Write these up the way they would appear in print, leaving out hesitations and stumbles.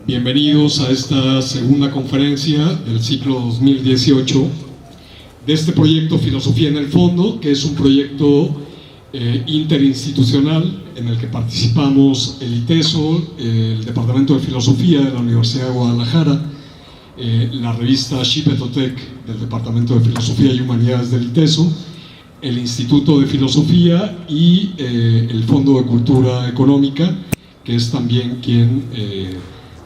Bienvenidos a esta segunda conferencia del ciclo 2018 de este proyecto Filosofía en el Fondo, que es un proyecto interinstitucional en el que participamos el ITESO, el Departamento de Filosofía de la Universidad de Guadalajara, la revista Xipetotec del Departamento de Filosofía y Humanidades del ITESO, el Instituto de Filosofía y el Fondo de Cultura Económica, que es también quien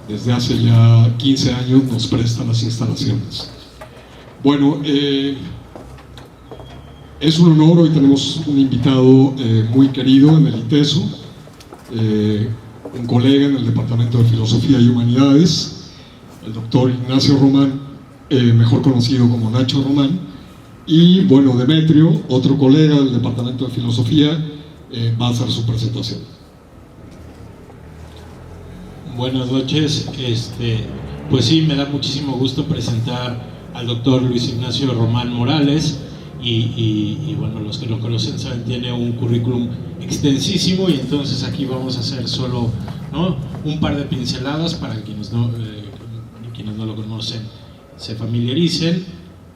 desde hace ya 15 años nos presta las instalaciones. Bueno, es un honor, hoy tenemos un invitado muy querido en el ITESO, un colega en el Departamento de Filosofía y Humanidades, el doctor Ignacio Román, mejor conocido como Nacho Román, y bueno, Demetrio, otro colega del Departamento de Filosofía, va a hacer su presentación. Buenas noches, pues sí, me da muchísimo gusto presentar al doctor Luis Ignacio Román Morales y bueno, los que lo conocen saben, tiene un currículum extensísimo y entonces aquí vamos a hacer solo, ¿no?, un par de pinceladas para quienes no lo conocen se familiaricen.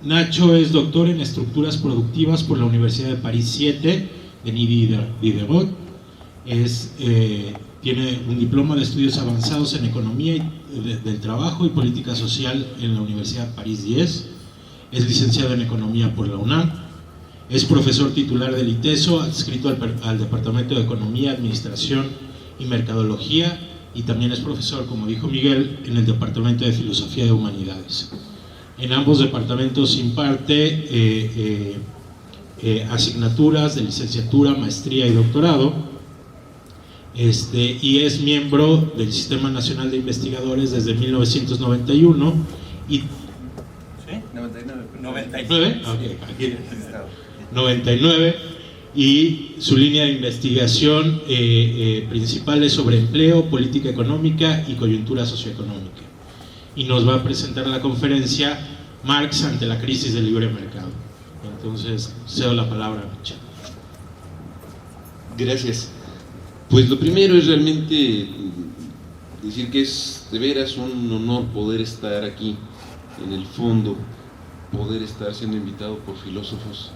Nacho es doctor en estructuras productivas por la Universidad de París 7 de Diderot. Tiene un diploma de estudios avanzados en economía del trabajo y política social en la Universidad París 10. Es licenciado en economía por la UNAM. Es profesor titular del ITESO, adscrito al Departamento de Economía, Administración y Mercadología, y también es profesor, como dijo Miguel, en el Departamento de Filosofía de Humanidades. En ambos departamentos imparte asignaturas de licenciatura, maestría y doctorado. Y es miembro del Sistema Nacional de Investigadores desde 1991 y... ¿Sí? 99. Okay, aquí 99, y su línea de investigación principal es sobre empleo, política económica y coyuntura socioeconómica. Y nos va a presentar la conferencia Marx ante la crisis del libre mercado. Entonces, cedo la palabra a Michel. Gracias. Pues lo primero es realmente decir que es de veras un honor poder estar aquí en el fondo, poder estar siendo invitado por filósofos,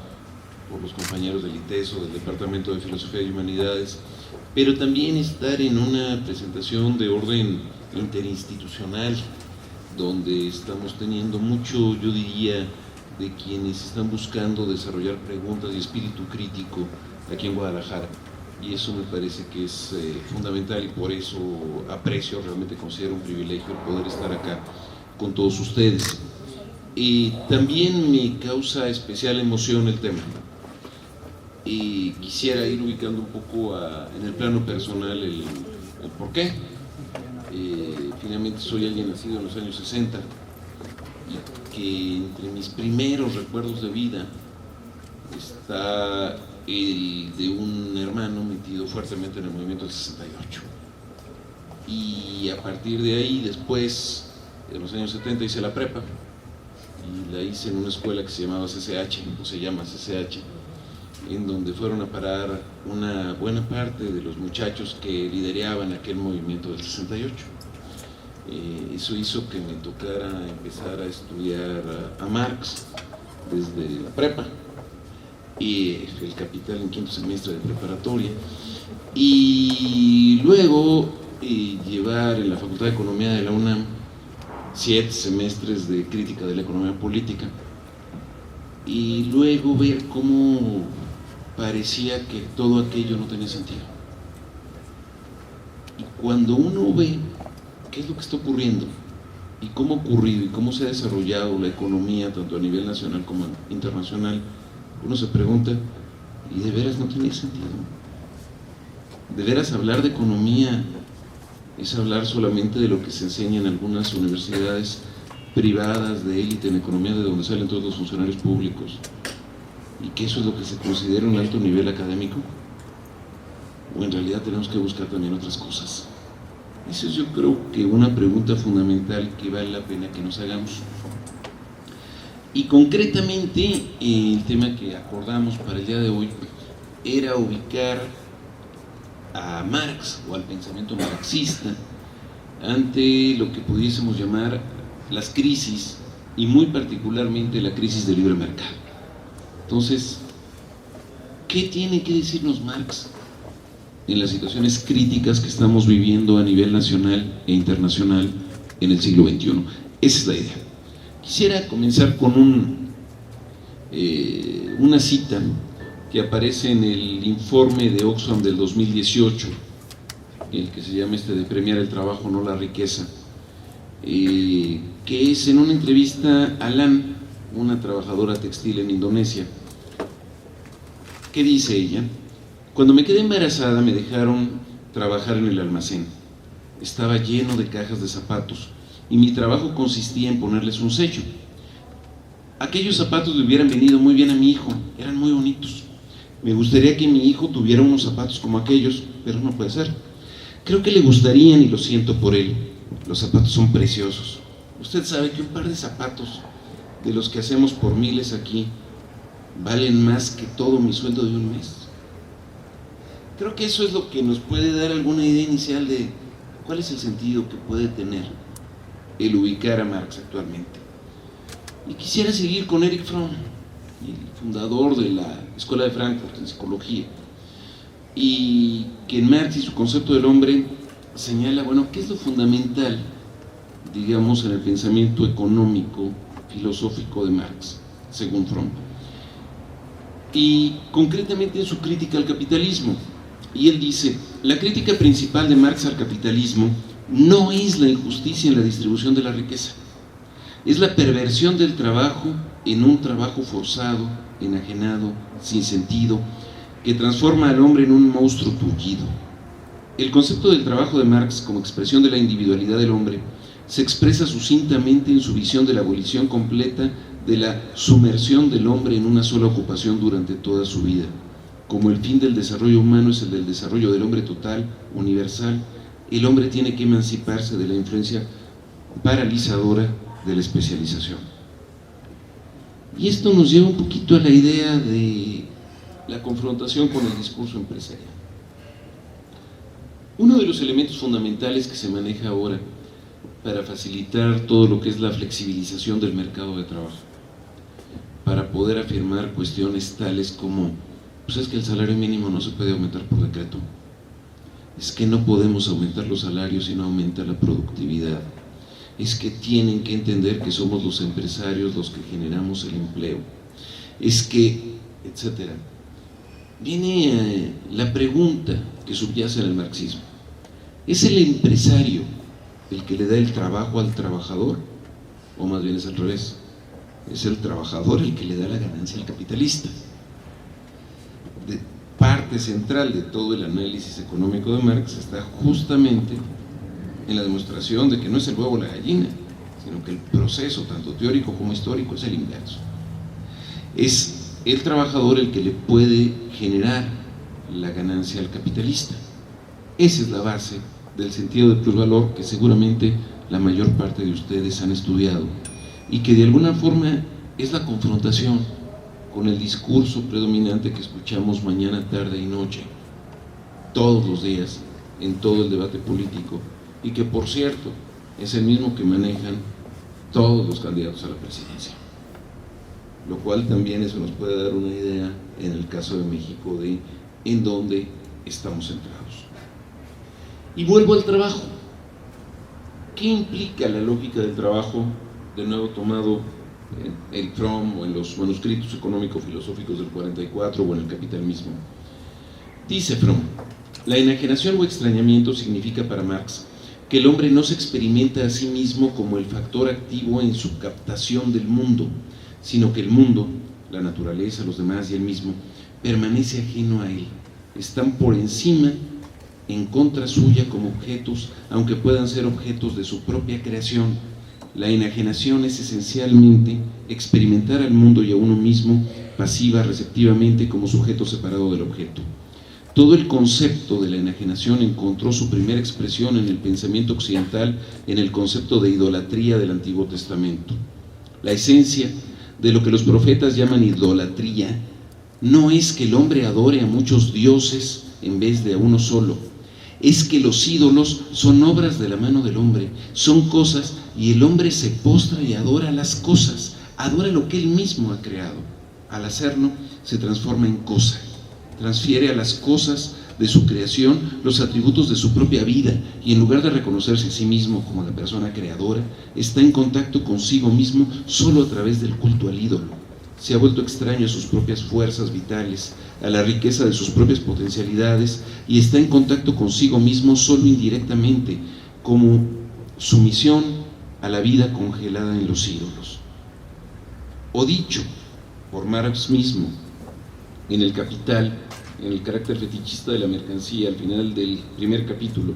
por los compañeros del ITESO, del Departamento de Filosofía y Humanidades, pero también estar en una presentación de orden interinstitucional, donde estamos teniendo mucho, yo diría, de quienes están buscando desarrollar preguntas y espíritu crítico aquí en Guadalajara. Y eso me parece que es fundamental y por eso aprecio, realmente considero un privilegio el poder estar acá con todos ustedes. También me causa especial emoción el tema. Quisiera ir ubicando un poco en el plano personal el por qué. Finalmente soy alguien nacido en los años 60 y que entre mis primeros recuerdos de vida está el de un hermano metido fuertemente en el movimiento del 68. Y a partir de ahí, después, en los años 70, hice la prepa y la hice en una escuela que se llamaba CCH, o se llama CCH, en donde fueron a parar una buena parte de los muchachos que lideraban aquel movimiento del 68. Eso hizo que me tocara empezar a estudiar a Marx desde la prepa, y el Capital en quinto semestre de preparatoria, y luego llevar en la Facultad de Economía de la UNAM 7 semestres de crítica de la economía política, y luego ver cómo parecía que todo aquello no tenía sentido. Y cuando uno ve qué es lo que está ocurriendo y cómo ha ocurrido y cómo se ha desarrollado la economía tanto a nivel nacional como internacional, uno se pregunta, ¿y de veras no tiene sentido? ¿De veras hablar de economía es hablar solamente de lo que se enseña en algunas universidades privadas de élite en economía, de donde salen todos los funcionarios públicos, y que eso es lo que se considera un alto nivel académico? ¿O en realidad tenemos que buscar también otras cosas? Esa es, yo creo, que una pregunta fundamental que vale la pena que nos hagamos. Y concretamente el tema que acordamos para el día de hoy era ubicar a Marx o al pensamiento marxista ante lo que pudiésemos llamar las crisis, y muy particularmente la crisis del libre mercado. Entonces, ¿qué tiene que decirnos Marx en las situaciones críticas que estamos viviendo a nivel nacional e internacional en el siglo XXI? Esa es la idea. Quisiera comenzar con una cita que aparece en el informe de Oxfam del 2018, el que se llama de premiar el trabajo, no la riqueza, que es en una entrevista a Alan, una trabajadora textil en Indonesia. ¿Qué dice ella? Cuando me quedé embarazada me dejaron trabajar en el almacén. Estaba lleno de cajas de zapatos y mi trabajo consistía en ponerles un sello. Aquellos zapatos le hubieran venido muy bien a mi hijo, eran muy bonitos. Me gustaría que mi hijo tuviera unos zapatos como aquellos, pero no puede ser. Creo que le gustarían y lo siento por él. Los zapatos son preciosos. Usted sabe que un par de zapatos de los que hacemos por miles aquí valen más que todo mi sueldo de un mes. Creo que eso es lo que nos puede dar alguna idea inicial de cuál es el sentido que puede tener el ubicar a Marx actualmente. Y quisiera seguir con Erich Fromm, el fundador de la Escuela de Frankfurt en psicología, y que en Marx y su concepto del hombre señala, bueno, ¿qué es lo fundamental, digamos, en el pensamiento económico, filosófico de Marx, según Fromm? Y concretamente en su crítica al capitalismo. Y él dice, la crítica principal de Marx al capitalismo no es la injusticia en la distribución de la riqueza, es la perversión del trabajo en un trabajo forzado, enajenado, sin sentido, que transforma al hombre en un monstruo tullido. El concepto del trabajo de Marx como expresión de la individualidad del hombre se expresa sucintamente en su visión de la abolición completa de la sumersión del hombre en una sola ocupación durante toda su vida. Como el fin del desarrollo humano es el del desarrollo del hombre total, universal, el hombre tiene que emanciparse de la influencia paralizadora de la especialización. Y esto nos lleva un poquito a la idea de la confrontación con el discurso empresarial. Uno de los elementos fundamentales que se maneja ahora para facilitar todo lo que es la flexibilización del mercado de trabajo, para poder afirmar cuestiones tales como, pues es que el salario mínimo no se puede aumentar por decreto, es que no podemos aumentar los salarios si no aumenta la productividad, es que tienen que entender que somos los empresarios los que generamos el empleo, es que, etcétera. Viene la pregunta que subyace en el marxismo: ¿es el empresario el que le da el trabajo al trabajador? O más bien es al revés, es el trabajador el que le da la ganancia al capitalista. Parte central de todo el análisis económico de Marx está justamente en la demostración de que no es el huevo o la gallina, sino que el proceso, tanto teórico como histórico, es el inverso. Es el trabajador el que le puede generar la ganancia al capitalista. Esa es la base del sentido de plusvalor que seguramente la mayor parte de ustedes han estudiado y que de alguna forma es la confrontación con el discurso predominante que escuchamos mañana, tarde y noche, todos los días, en todo el debate político, y que por cierto es el mismo que manejan todos los candidatos a la presidencia, lo cual también eso nos puede dar una idea en el caso de México de en dónde estamos centrados. Y vuelvo al trabajo. ¿Qué implica la lógica del trabajo? De nuevo tomado en el Fromm o en los manuscritos económico-filosóficos del 44 o en el Capital mismo. Dice Fromm, la enajenación o extrañamiento significa para Marx que el hombre no se experimenta a sí mismo como el factor activo en su captación del mundo, sino que el mundo, la naturaleza, los demás y él mismo, permanece ajeno a él. Están por encima, en contra suya como objetos, aunque puedan ser objetos de su propia creación. La enajenación es esencialmente experimentar al mundo y a uno mismo pasiva, receptivamente, como sujeto separado del objeto. Todo el concepto de la enajenación encontró su primera expresión en el pensamiento occidental, en el concepto de idolatría del Antiguo Testamento. La esencia de lo que los profetas llaman idolatría no es que el hombre adore a muchos dioses en vez de a uno solo, es que los ídolos son obras de la mano del hombre, son cosas, y el hombre se postra y adora las cosas, adora lo que él mismo ha creado. Al hacerlo, se transforma en cosa, transfiere a las cosas de su creación los atributos de su propia vida, y en lugar de reconocerse a sí mismo como la persona creadora, está en contacto consigo mismo solo a través del culto al ídolo. Se ha vuelto extraño a sus propias fuerzas vitales, a la riqueza de sus propias potencialidades, y está en contacto consigo mismo solo indirectamente, como sumisión a la vida congelada en los ídolos. O dicho por Marx mismo, en El Capital, en el carácter fetichista de la mercancía, al final del primer capítulo,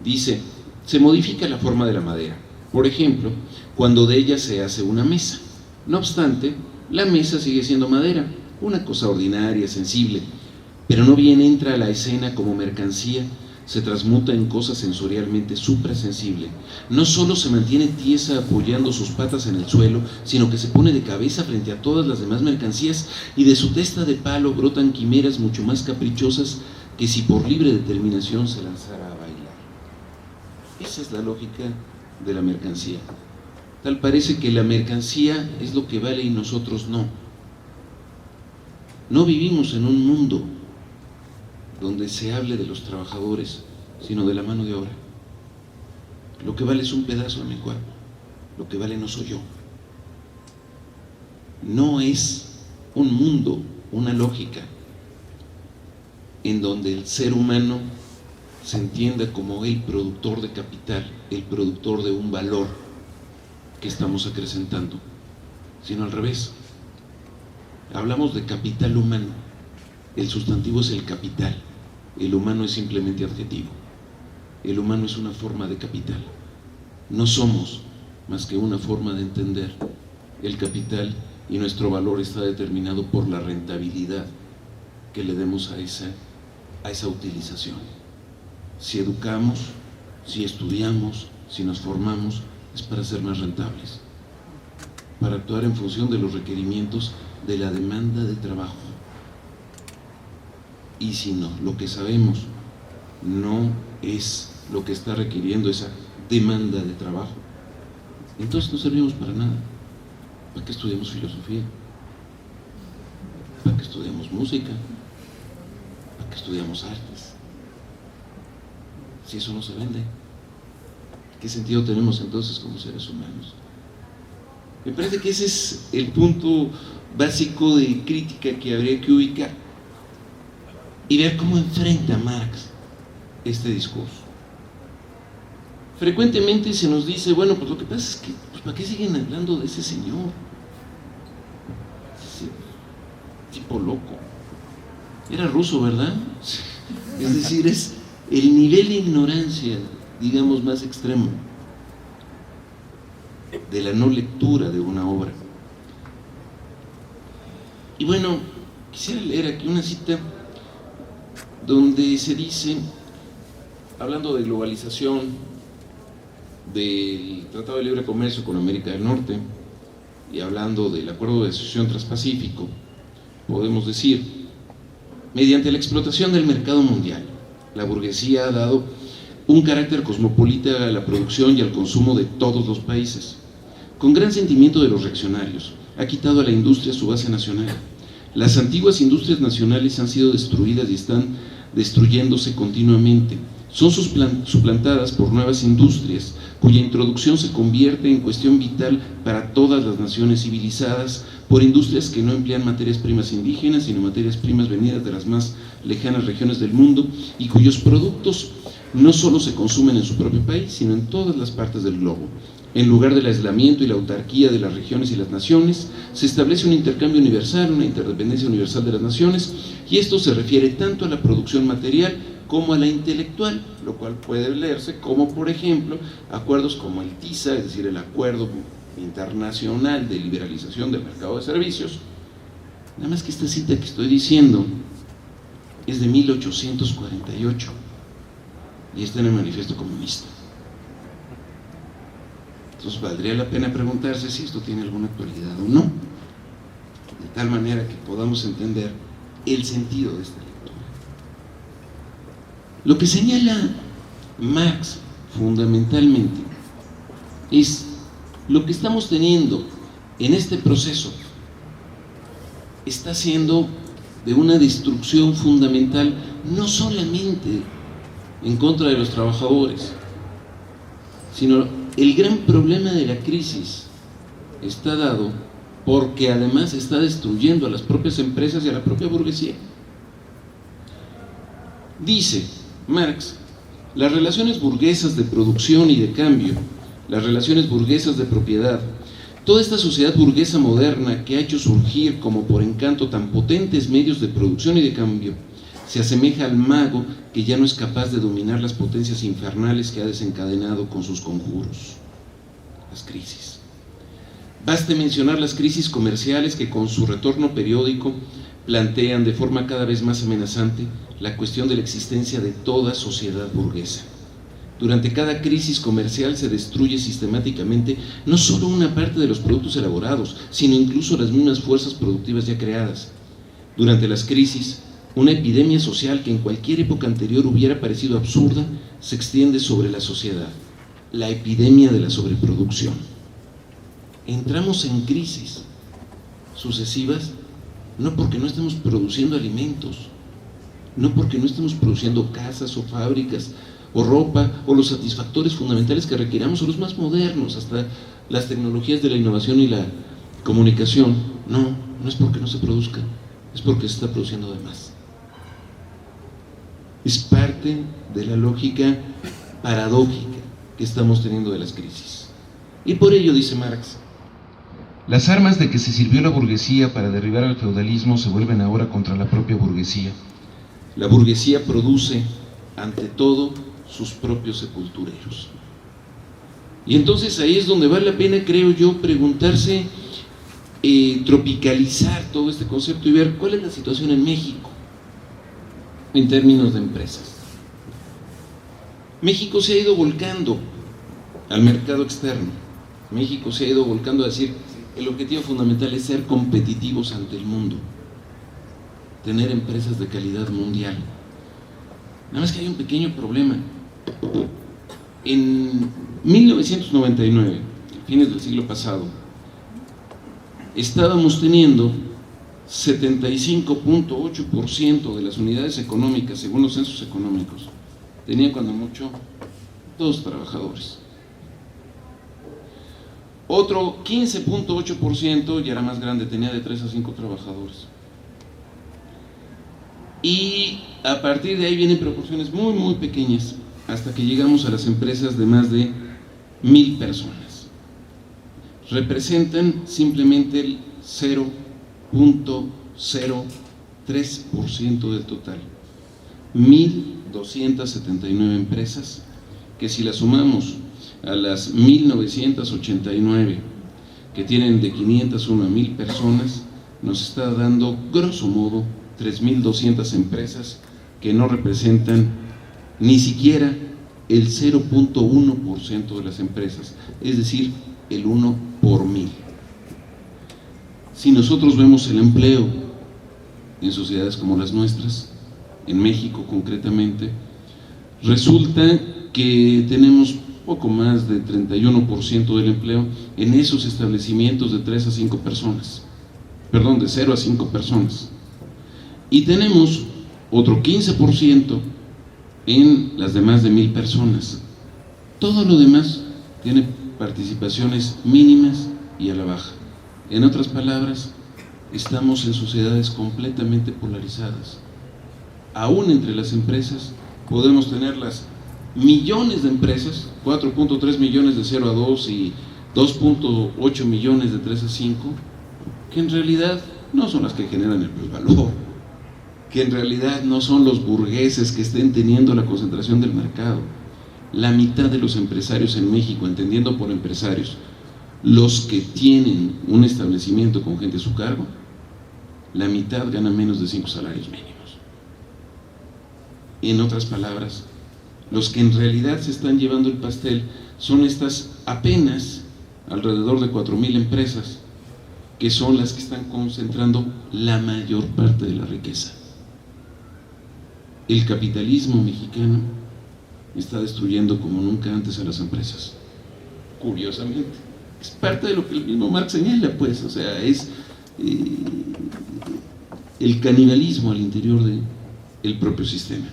dice: se modifica la forma de la madera, por ejemplo, cuando de ella se hace una mesa. No obstante, la mesa sigue siendo madera, una cosa ordinaria, sensible, pero no bien entra a la escena como mercancía, se transmuta en cosa sensorialmente suprasensible. No solo se mantiene tiesa apoyando sus patas en el suelo, sino que se pone de cabeza frente a todas las demás mercancías, y de su testa de palo brotan quimeras mucho más caprichosas que si por libre determinación se lanzara a bailar. Esa es la lógica de la mercancía. Tal parece que la mercancía es lo que vale y nosotros no. No vivimos en un mundo donde se hable de los trabajadores, sino de la mano de obra. Lo que vale es un pedazo de mi cuerpo, lo que vale no soy yo. No es un mundo, una lógica, en donde el ser humano se entienda como el productor de capital, el productor de un valor que estamos acrecentando, sino al revés. Hablamos de capital humano, el sustantivo es el capital, el humano es simplemente adjetivo. El humano es una forma de capital. No somos más que una forma de entender el capital, y nuestro valor está determinado por la rentabilidad que le demos a esa utilización. Si educamos, si estudiamos, si nos formamos, es para ser más rentables, para actuar en función de los requerimientos de la demanda de trabajo. Y si no, lo que sabemos no es lo que está requiriendo esa demanda de trabajo, entonces no servimos para nada. ¿Para qué estudiamos filosofía? ¿Para qué estudiamos música? ¿Para qué estudiamos artes? Si eso no se vende, ¿qué sentido tenemos entonces como seres humanos? Me parece que ese es el punto básico de crítica que habría que ubicar y ver cómo enfrenta Marx este discurso. Frecuentemente se nos dice, bueno, pues lo que pasa es que, pues, ¿para qué siguen hablando de ese señor? Ese tipo loco. Era ruso, ¿verdad? Es decir, es el nivel de ignorancia, digamos, más extremo de la no lectura de una obra. Y bueno, quisiera leer aquí una cita donde se dice, hablando de globalización, del Tratado de Libre Comercio con América del Norte, y hablando del Acuerdo de Asociación Transpacífico, podemos decir: mediante la explotación del mercado mundial, la burguesía ha dado un carácter cosmopolita a la producción y al consumo de todos los países. Con gran sentimiento de los reaccionarios, ha quitado a la industria su base nacional. Las antiguas industrias nacionales han sido destruidas y están destruyéndose continuamente. Son suplantadas por nuevas industrias, cuya introducción se convierte en cuestión vital para todas las naciones civilizadas, por industrias que no emplean materias primas indígenas, sino materias primas venidas de las más lejanas regiones del mundo, y cuyos productos no solo se consumen en su propio país, sino en todas las partes del globo. En lugar del aislamiento y la autarquía de las regiones y las naciones, se establece un intercambio universal, una interdependencia universal de las naciones, y esto se refiere tanto a la producción material como a la intelectual, lo cual puede leerse como, por ejemplo, acuerdos como el TISA, es decir, el Acuerdo Internacional de Liberalización del Mercado de Servicios. Nada más que esta cita que estoy diciendo es de 1848 y está en el Manifiesto Comunista. Entonces valdría la pena preguntarse si esto tiene alguna actualidad o no, de tal manera que podamos entender el sentido de esta lectura. Lo que señala Marx fundamentalmente es lo que estamos teniendo en este proceso está siendo de una destrucción fundamental, no solamente en contra de los trabajadores, sino el gran problema de la crisis está dado porque además está destruyendo a las propias empresas y a la propia burguesía. Dice Marx, las relaciones burguesas de producción y de cambio, las relaciones burguesas de propiedad, toda esta sociedad burguesa moderna que ha hecho surgir como por encanto tan potentes medios de producción y de cambio, se asemeja al mago que ya no es capaz de dominar las potencias infernales que ha desencadenado con sus conjuros, las crisis. Baste mencionar las crisis comerciales que con su retorno periódico plantean de forma cada vez más amenazante la cuestión de la existencia de toda sociedad burguesa. Durante cada crisis comercial se destruye sistemáticamente no solo una parte de los productos elaborados, sino incluso las mismas fuerzas productivas ya creadas. Durante las crisis, una epidemia social que en cualquier época anterior hubiera parecido absurda, se extiende sobre la sociedad, la epidemia de la sobreproducción. Entramos en crisis sucesivas no porque no estemos produciendo alimentos, no porque no estemos produciendo casas o fábricas o ropa o los satisfactores fundamentales que requiramos o los más modernos, hasta las tecnologías de la innovación y la comunicación. No es porque no se produzca, es porque se está produciendo de más. Es parte de la lógica paradójica que estamos teniendo de las crisis. Y por ello, dice Marx, las armas de que se sirvió la burguesía para derribar al feudalismo se vuelven ahora contra la propia burguesía. La burguesía produce, ante todo, sus propios sepultureros. Y entonces ahí es donde vale la pena, creo yo, preguntarse, tropicalizar todo este concepto y ver cuál es la situación en México en términos de empresas. México se ha ido volcando al mercado externo. México se ha ido volcando a decir, el objetivo fundamental es ser competitivos ante el mundo, tener empresas de calidad mundial. Nada más que hay un pequeño problema. En 1999, fines del siglo pasado, estábamos teniendo 75.8% de las unidades económicas, según los censos económicos, tenían cuando mucho 2 trabajadores. Otro 15.8% ya era más grande, tenía de 3 a 5 trabajadores. Y a partir de ahí vienen proporciones muy, muy pequeñas, hasta que llegamos a las empresas de más de 1,000 personas. Representan simplemente el 0.03% del total. 1,279 empresas, que si las sumamos a las 1,989 que tienen de 501 a 1,000 personas, nos está dando, grosso modo, 3,200 empresas que no representan ni siquiera el 0.1% de las empresas, es decir, el 1 por 1,000. Si nosotros vemos el empleo en sociedades como las nuestras, en México concretamente, resulta que tenemos poco más de 31% del empleo en esos establecimientos de 3 a 5 personas, perdón, de 0 a 5 personas. Y tenemos otro 15% en las de más de 1,000 personas. Todo lo demás tiene participaciones mínimas y a la baja. En otras palabras, estamos en sociedades completamente polarizadas. Aún entre las empresas podemos tenerlas millones de empresas, 4.3 millones de 0 a 2 y 2.8 millones de 3 a 5, que en realidad no son las que generan el plusvalor, que en realidad no son los burgueses que estén teniendo la concentración del mercado. La mitad de los empresarios en México, entendiendo por empresarios los que tienen un establecimiento con gente a su cargo, la mitad gana menos de 5 salarios mínimos. En otras palabras, los que en realidad se están llevando el pastel son estas apenas alrededor de 4,000 empresas, que son las que están concentrando la mayor parte de la riqueza. el capitalismo mexicano está destruyendo como nunca antes a las empresas. Curiosamente, es parte de lo que el mismo Marx señala, pues, o sea, es el canibalismo al interior del propio sistema.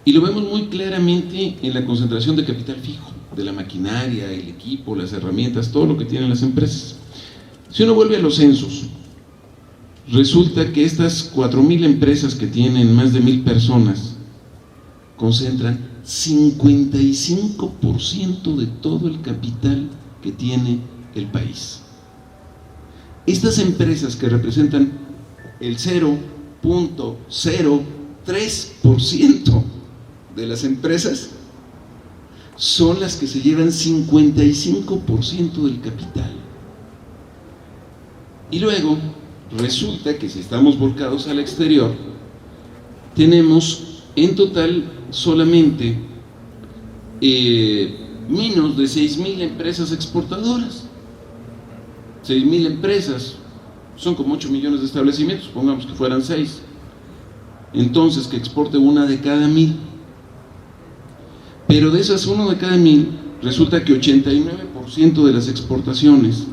Y lo vemos muy claramente en la concentración de capital fijo, de la maquinaria, el equipo, las herramientas, todo lo que tienen las empresas. Si uno vuelve a los censos, resulta que estas 4,000 empresas que tienen más de 1,000 personas concentran 55% de todo el capital que tiene el país. Estas empresas que representan el 0.03% de las empresas son las que se llevan 55% del capital. Y luego resulta que si estamos volcados al exterior, tenemos en total solamente menos de 6,000 empresas exportadoras. 6,000 empresas son como 8 millones de establecimientos, pongamos que fueran 6. Entonces, que exporte una de cada 1,000. Pero de esas 1 de cada 1,000, resulta que 89% de las exportaciones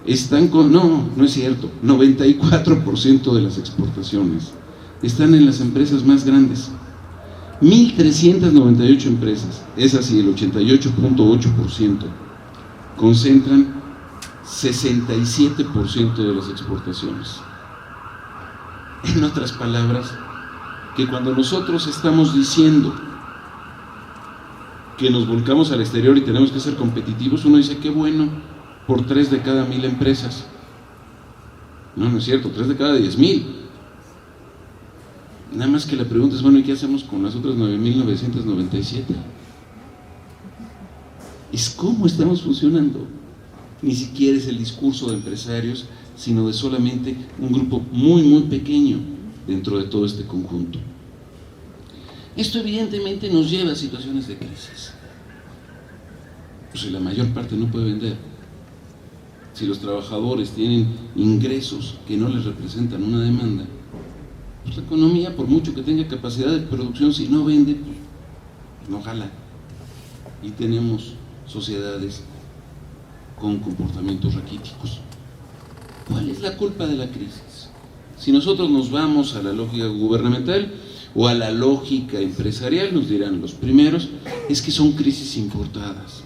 están con... No es cierto, 94% de las exportaciones están en las empresas más grandes. 1,398 empresas, es así, el 88.8%, concentran 67% de las exportaciones. En otras palabras, que cuando nosotros estamos diciendo que nos volcamos al exterior y tenemos que ser competitivos, uno dice, qué bueno, por 3 de cada 1,000 empresas. No es cierto, 3 de cada 10,000. Nada más que la pregunta es, bueno, ¿y qué hacemos con las otras 9,997? Es cómo estamos funcionando. Ni siquiera es el discurso de empresarios, sino de solamente un grupo muy, muy pequeño dentro de todo este conjunto. Esto evidentemente nos lleva a situaciones de crisis. Pues si la mayor parte no puede vender, si los trabajadores tienen ingresos que no les representan una demanda, pues la economía, por mucho que tenga capacidad de producción, si no vende, pues no jala. Y tenemos sociedades con comportamientos raquíticos. ¿Cuál es la culpa de la crisis? Si nosotros nos vamos a la lógica gubernamental o a la lógica empresarial, nos dirán los primeros, es que son crisis importadas.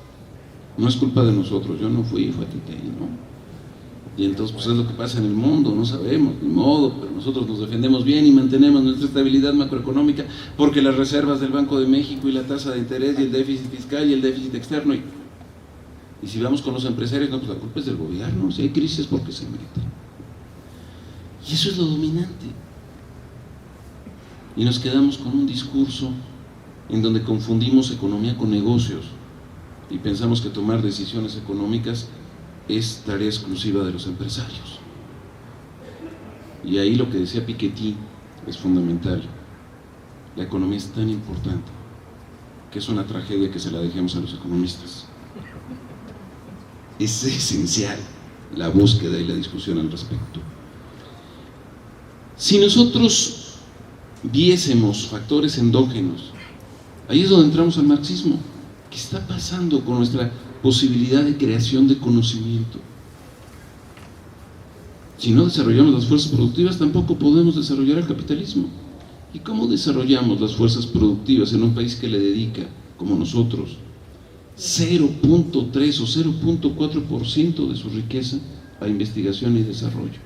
No es culpa de nosotros, yo no fui, fue Tite, ¿no? Y entonces pues es lo que pasa en el mundo, no sabemos, ni modo, pero nosotros nos defendemos bien y mantenemos nuestra estabilidad macroeconómica porque las reservas del Banco de México y la tasa de interés y el déficit fiscal y el déficit externo. Y si vamos con los empresarios, no, pues la culpa es del gobierno, si hay crisis es porque se meten. Y eso es lo dominante. Y nos quedamos con un discurso en donde confundimos economía con negocios y pensamos que tomar decisiones económicas es tarea exclusiva de los empresarios. Y ahí lo que decía Piketty es fundamental. La economía es tan importante que es una tragedia que se la dejemos a los economistas. Es esencial la búsqueda y la discusión al respecto. Si nosotros viésemos factores endógenos, ahí es donde entramos al marxismo. ¿Qué está pasando con nuestra posibilidad de creación de conocimiento? Si no desarrollamos las fuerzas productivas, tampoco podemos desarrollar el capitalismo. ¿Y cómo desarrollamos las fuerzas productivas en un país que le dedica, como nosotros, 0.3 o 0.4% de su riqueza a investigación y desarrollo?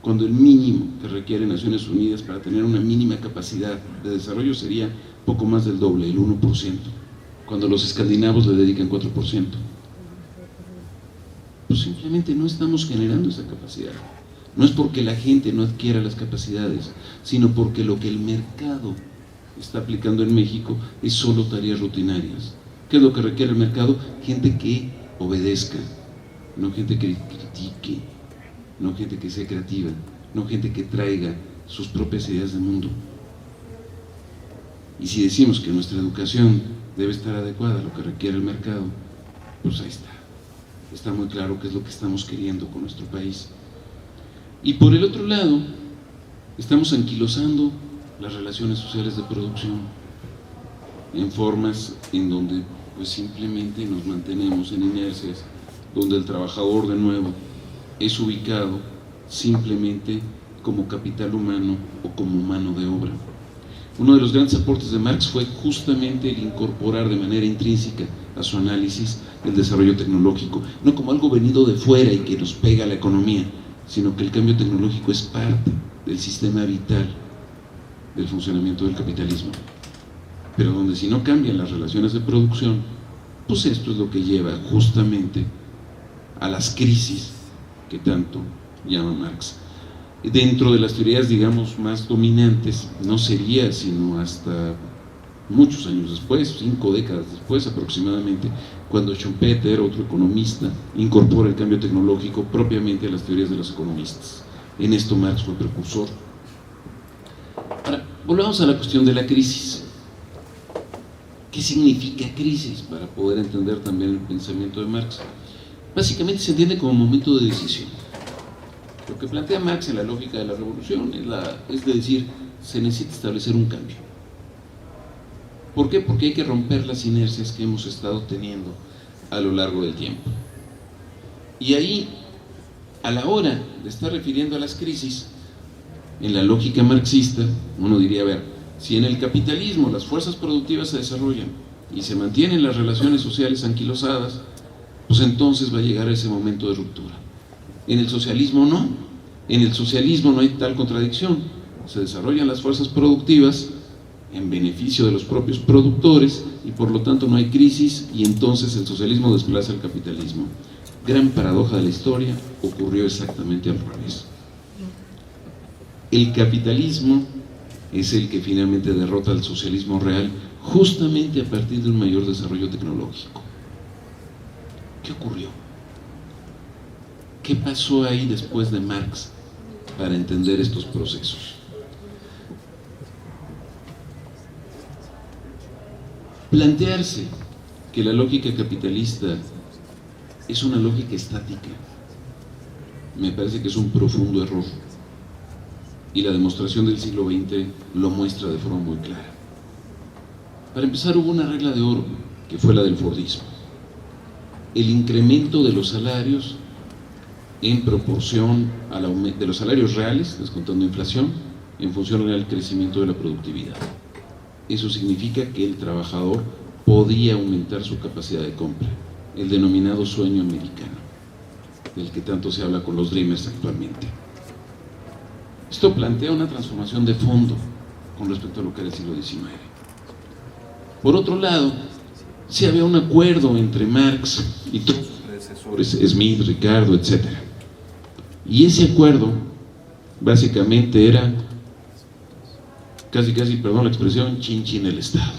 Cuando el mínimo que requiere Naciones Unidas para tener una mínima capacidad de desarrollo sería poco más del doble, el 1%, cuando los escandinavos le dedican 4%. Pues simplemente no estamos generando esa capacidad. No es porque la gente no adquiera las capacidades, sino porque lo que el mercado está aplicando en México es solo tareas rutinarias. ¿Qué es lo que requiere el mercado? Gente que obedezca, no gente que critique, no gente que sea creativa, no gente que traiga sus propias ideas de mundo. Y si decimos que nuestra educación debe estar adecuada a lo que requiere el mercado, pues ahí está. Está muy claro qué es lo que estamos queriendo con nuestro país. Y por el otro lado, estamos anquilosando las relaciones sociales de producción en formas en donde pues simplemente nos mantenemos en inercias, donde el trabajador de nuevo es ubicado simplemente como capital humano o como mano de obra. Uno de los grandes aportes de Marx fue justamente el incorporar de manera intrínseca a su análisis el desarrollo tecnológico, no como algo venido de fuera y que nos pega a la economía, sino que el cambio tecnológico es parte del sistema vital del funcionamiento del capitalismo. Pero donde si no cambian las relaciones de producción, pues esto es lo que lleva justamente a las crisis que tanto llama Marx. Dentro de las teorías, digamos, más dominantes, no sería sino hasta muchos años después, 5 décadas después aproximadamente, cuando Schumpeter, otro economista, incorpora el cambio tecnológico propiamente a las teorías de los economistas. En esto Marx fue precursor. Ahora, volvamos a la cuestión de la crisis. ¿Qué significa crisis? Para poder entender también el pensamiento de Marx. Básicamente se entiende como momento de decisión. Lo que plantea Marx en la lógica de la revolución es de decir, se necesita establecer un cambio. ¿Por qué? Porque hay que romper las inercias que hemos estado teniendo a lo largo del tiempo. Y ahí, a la hora de estar refiriendo a las crisis, en la lógica marxista, uno diría, a ver, si en el capitalismo las fuerzas productivas se desarrollan y se mantienen las relaciones sociales anquilosadas, pues entonces va a llegar ese momento de ruptura. En el socialismo no. En el socialismo no hay tal contradicción. Se desarrollan las fuerzas productivas en beneficio de los propios productores y por lo tanto no hay crisis y entonces el socialismo desplaza al capitalismo. Gran paradoja de la historia, ocurrió exactamente al revés. El capitalismo es el que finalmente derrota al socialismo real justamente a partir de un mayor desarrollo tecnológico. ¿Qué ocurrió? ¿Qué pasó ahí después de Marx para entender estos procesos? Plantearse que la lógica capitalista es una lógica estática me parece que es un profundo error y la demostración del siglo XX lo muestra de forma muy clara. Para empezar, hubo una regla de oro que fue la del Fordismo: el incremento de los salarios en proporción de los salarios reales, descontando inflación, en función del crecimiento de la productividad. Eso significa que el trabajador podía aumentar su capacidad de compra, el denominado sueño americano, del que tanto se habla con los Dreamers actualmente. Esto plantea una transformación de fondo con respecto a lo que era el siglo XIX. Por otro lado, sí había un acuerdo entre Marx y todos sus predecesores, Smith, Ricardo, etc. Y ese acuerdo básicamente era casi, perdón la expresión, chin el Estado.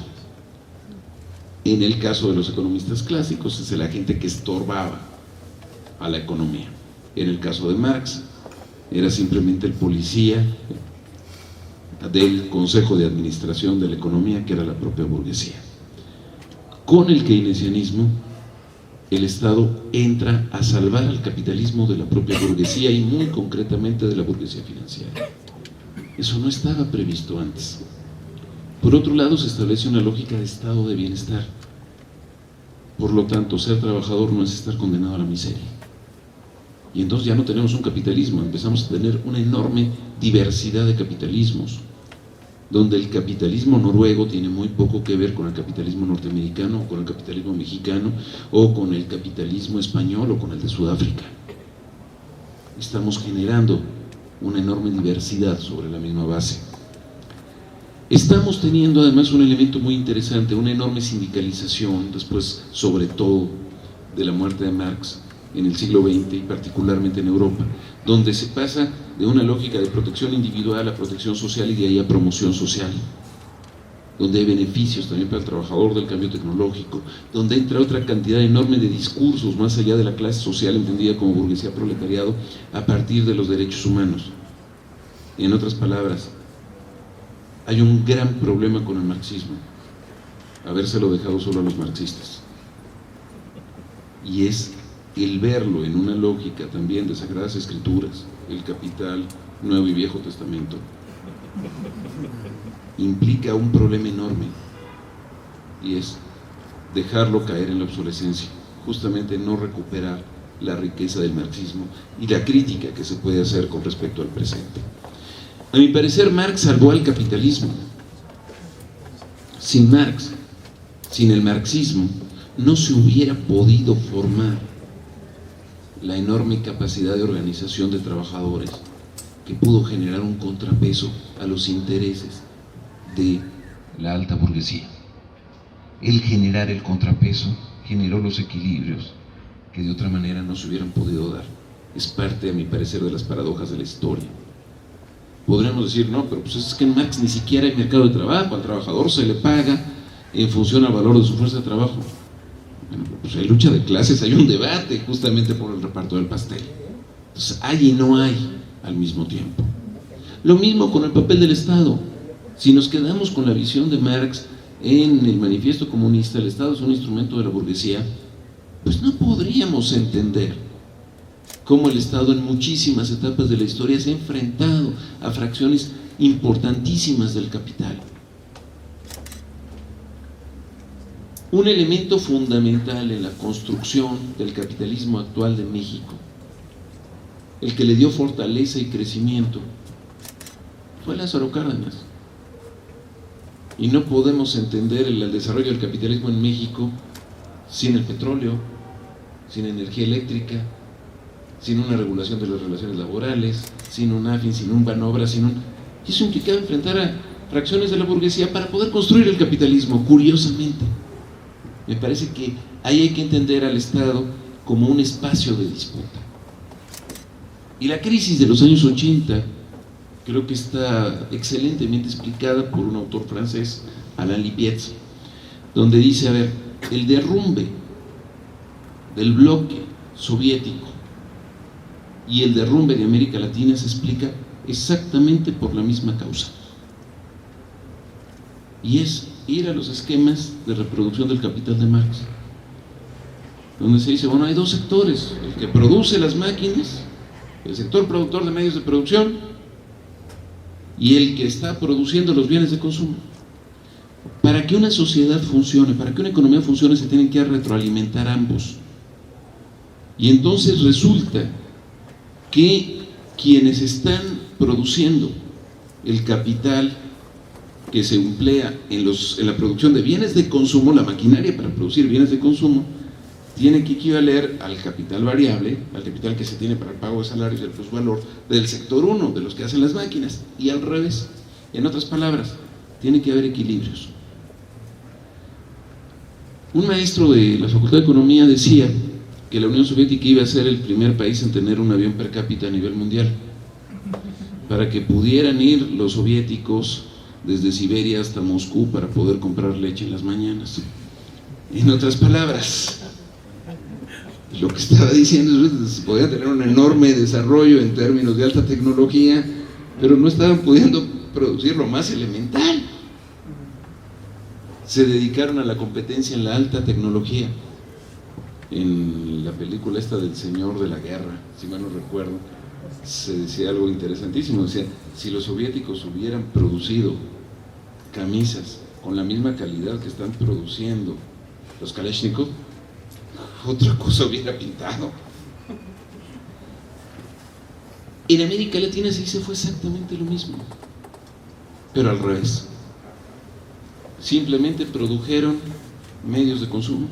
En el caso de los economistas clásicos es la gente que estorbaba a la economía. En el caso de Marx era simplemente el policía del Consejo de Administración de la Economía, que era la propia burguesía. Con el keynesianismo, el Estado entra a salvar al capitalismo de la propia burguesía y muy concretamente de la burguesía financiera. Eso no estaba previsto antes. Por otro lado, se establece una lógica de estado de bienestar. Por lo tanto, ser trabajador no es estar condenado a la miseria. Y entonces ya no tenemos un capitalismo, empezamos a tener una enorme diversidad de capitalismos, donde el capitalismo noruego tiene muy poco que ver con el capitalismo norteamericano, o con el capitalismo mexicano, o con el capitalismo español, o con el de Sudáfrica. Estamos generando una enorme diversidad sobre la misma base. Estamos teniendo además un elemento muy interesante, una enorme sindicalización, después sobre todo de la muerte de Marx en el siglo XX y particularmente en Europa, donde se pasa de una lógica de protección individual a protección social y de ahí a promoción social, donde hay beneficios también para el trabajador del cambio tecnológico, donde entra otra cantidad enorme de discursos más allá de la clase social entendida como burguesía proletariado a partir de los derechos humanos. En otras palabras, hay un gran problema con el marxismo, habérselo dejado solo a los marxistas, y es el verlo en una lógica también de Sagradas Escrituras, el Capital, Nuevo y Viejo Testamento, implica un problema enorme, y es dejarlo caer en la obsolescencia, justamente no recuperar la riqueza del marxismo y la crítica que se puede hacer con respecto al presente. A mi parecer, Marx salvó al capitalismo. Sin Marx, sin el marxismo, no se hubiera podido formar la enorme capacidad de organización de trabajadores que pudo generar un contrapeso a los intereses de la alta burguesía. El generar el contrapeso generó los equilibrios que de otra manera no se hubieran podido dar. Es parte, a mi parecer, de las paradojas de la historia. Podríamos decir, no, pero pues es que en Marx ni siquiera hay mercado de trabajo, al trabajador se le paga en función al valor de su fuerza de trabajo. Bueno, pues hay lucha de clases, hay un debate justamente por el reparto del pastel. Entonces hay y no hay al mismo tiempo. Lo mismo con el papel del Estado. Si nos quedamos con la visión de Marx en el Manifiesto Comunista, el Estado es un instrumento de la burguesía, pues no podríamos entender cómo el Estado en muchísimas etapas de la historia se ha enfrentado a fracciones importantísimas del capital. Un elemento fundamental en la construcción del capitalismo actual de México, el que le dio fortaleza y crecimiento, fue Lázaro Cárdenas. Y no podemos entender el desarrollo del capitalismo en México sin el petróleo, sin energía eléctrica, sin una regulación de las relaciones laborales, sin un AFIN, sin un Banobra, y eso implicaba enfrentar a fracciones de la burguesía para poder construir el capitalismo, curiosamente. Me parece que ahí hay que entender al Estado como un espacio de disputa. Y la crisis de los años 80 creo que está excelentemente explicada por un autor francés, Alain Lipietz, donde dice, a ver, el derrumbe del bloque soviético y el derrumbe de América Latina se explica exactamente por la misma causa, y es ir a los esquemas de reproducción del capital de Marx, donde se dice, bueno, hay dos sectores: el que produce las máquinas, el sector productor de medios de producción, y el que está produciendo los bienes de consumo. Para que una sociedad funcione, para que una economía funcione, se tienen que retroalimentar ambos. Y entonces resulta que quienes están produciendo el capital que se emplea en la producción de bienes de consumo, la maquinaria para producir bienes de consumo, tiene que equivaler al capital variable, al capital que se tiene para el pago de salarios y el plusvalor del sector 1, de los que hacen las máquinas, y al revés. En otras palabras, tiene que haber equilibrios. Un maestro de la Facultad de Economía decía que la Unión Soviética iba a ser el primer país en tener un avión per cápita a nivel mundial, para que pudieran ir los soviéticos desde Siberia hasta Moscú para poder comprar leche en las mañanas. En otras palabras, lo que estaba diciendo es que se podía tener un enorme desarrollo en términos de alta tecnología, pero no estaban pudiendo producir lo más elemental. Se dedicaron a la competencia en la alta tecnología. En la película esta del Señor de la Guerra, si mal no recuerdo, se decía algo interesantísimo. Decía, si los soviéticos hubieran producido camisas con la misma calidad que están produciendo los Kalashnikov, otra cosa hubiera pintado. En América Latina sí se fue exactamente lo mismo, pero al revés. Simplemente produjeron medios de consumo.